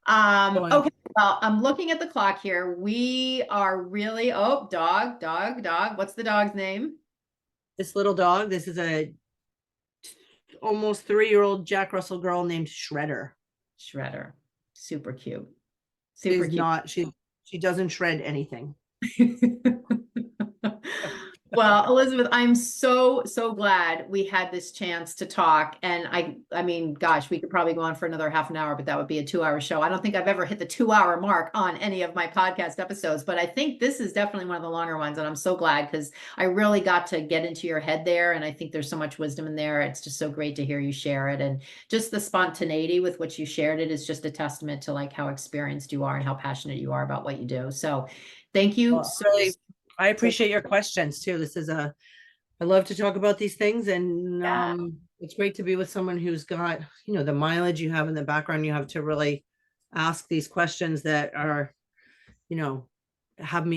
Okay. Well, I'm looking at the clock here. We are really, oh, dog. What's the dog's name? This little dog, this is a almost 3-year-old Jack Russell girl named Shredder. Shredder. Super cute. Super cute. Not, she doesn't shred anything. Well, Elizabeth, I'm so glad we had this chance to talk. And I mean, gosh, we could probably go on for another half an hour, but that would be a 2-hour show. I don't think I've ever hit the 2-hour mark on any of my podcast episodes, but I think this is definitely one of the longer ones. And I'm so glad because I really got to get into your head there. And I think there's so much wisdom in there. It's just so great to hear you share it. And just the spontaneity with which you shared it is just a testament to like how experienced you are and how passionate you are about what you do. So thank you. I appreciate your questions too. I love to talk about these things, and it's great to be with someone who's got, you know, the mileage you have in the background you have to really ask these questions that are, you know,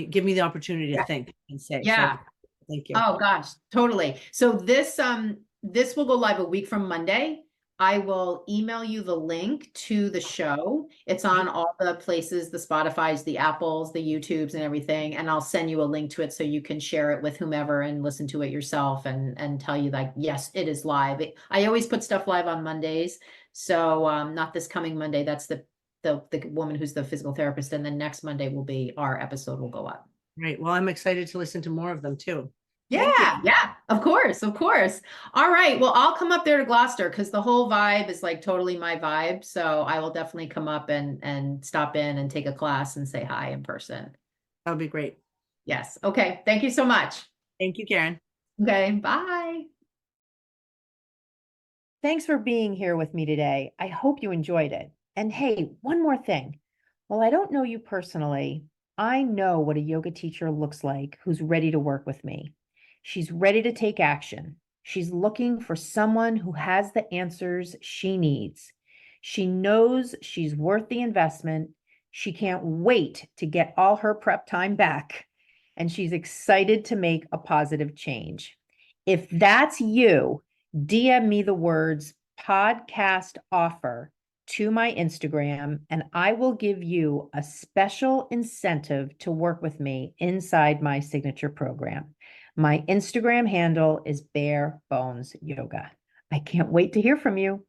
give me the opportunity to think and say. Yeah. So, thank you. Oh gosh, totally. So this will go live a week from Monday. I will email you the link to the show. It's on all the places, the Spotify's, the Apples, the YouTubes and everything. And I'll send you a link to it so you can share it with whomever and listen to it yourself and tell you like, yes, it is live. I always put stuff live on Mondays. So not this coming Monday. That's the woman who's the physical therapist. And then next Monday our episode will go up. Right. Well, I'm excited to listen to more of them too. Yeah, of course. All right. Well, I'll come up there to Gloucester because the whole vibe is like totally my vibe. So I will definitely come up and stop in and take a class and say hi in person. That would be great. Yes. Okay. Thank you so much. Thank you, Karen. Okay. Bye. Thanks for being here with me today. I hope you enjoyed it. And hey, one more thing. While I don't know you personally, I know what a yoga teacher looks like who's ready to work with me. She's ready to take action. She's looking for someone who has the answers she needs. She knows she's worth the investment. She can't wait to get all her prep time back. And she's excited to make a positive change. If that's you, DM me the words podcast offer to my Instagram, and I will give you a special incentive to work with me inside my signature program. My Instagram handle is Bare Bones Yoga. I can't wait to hear from you.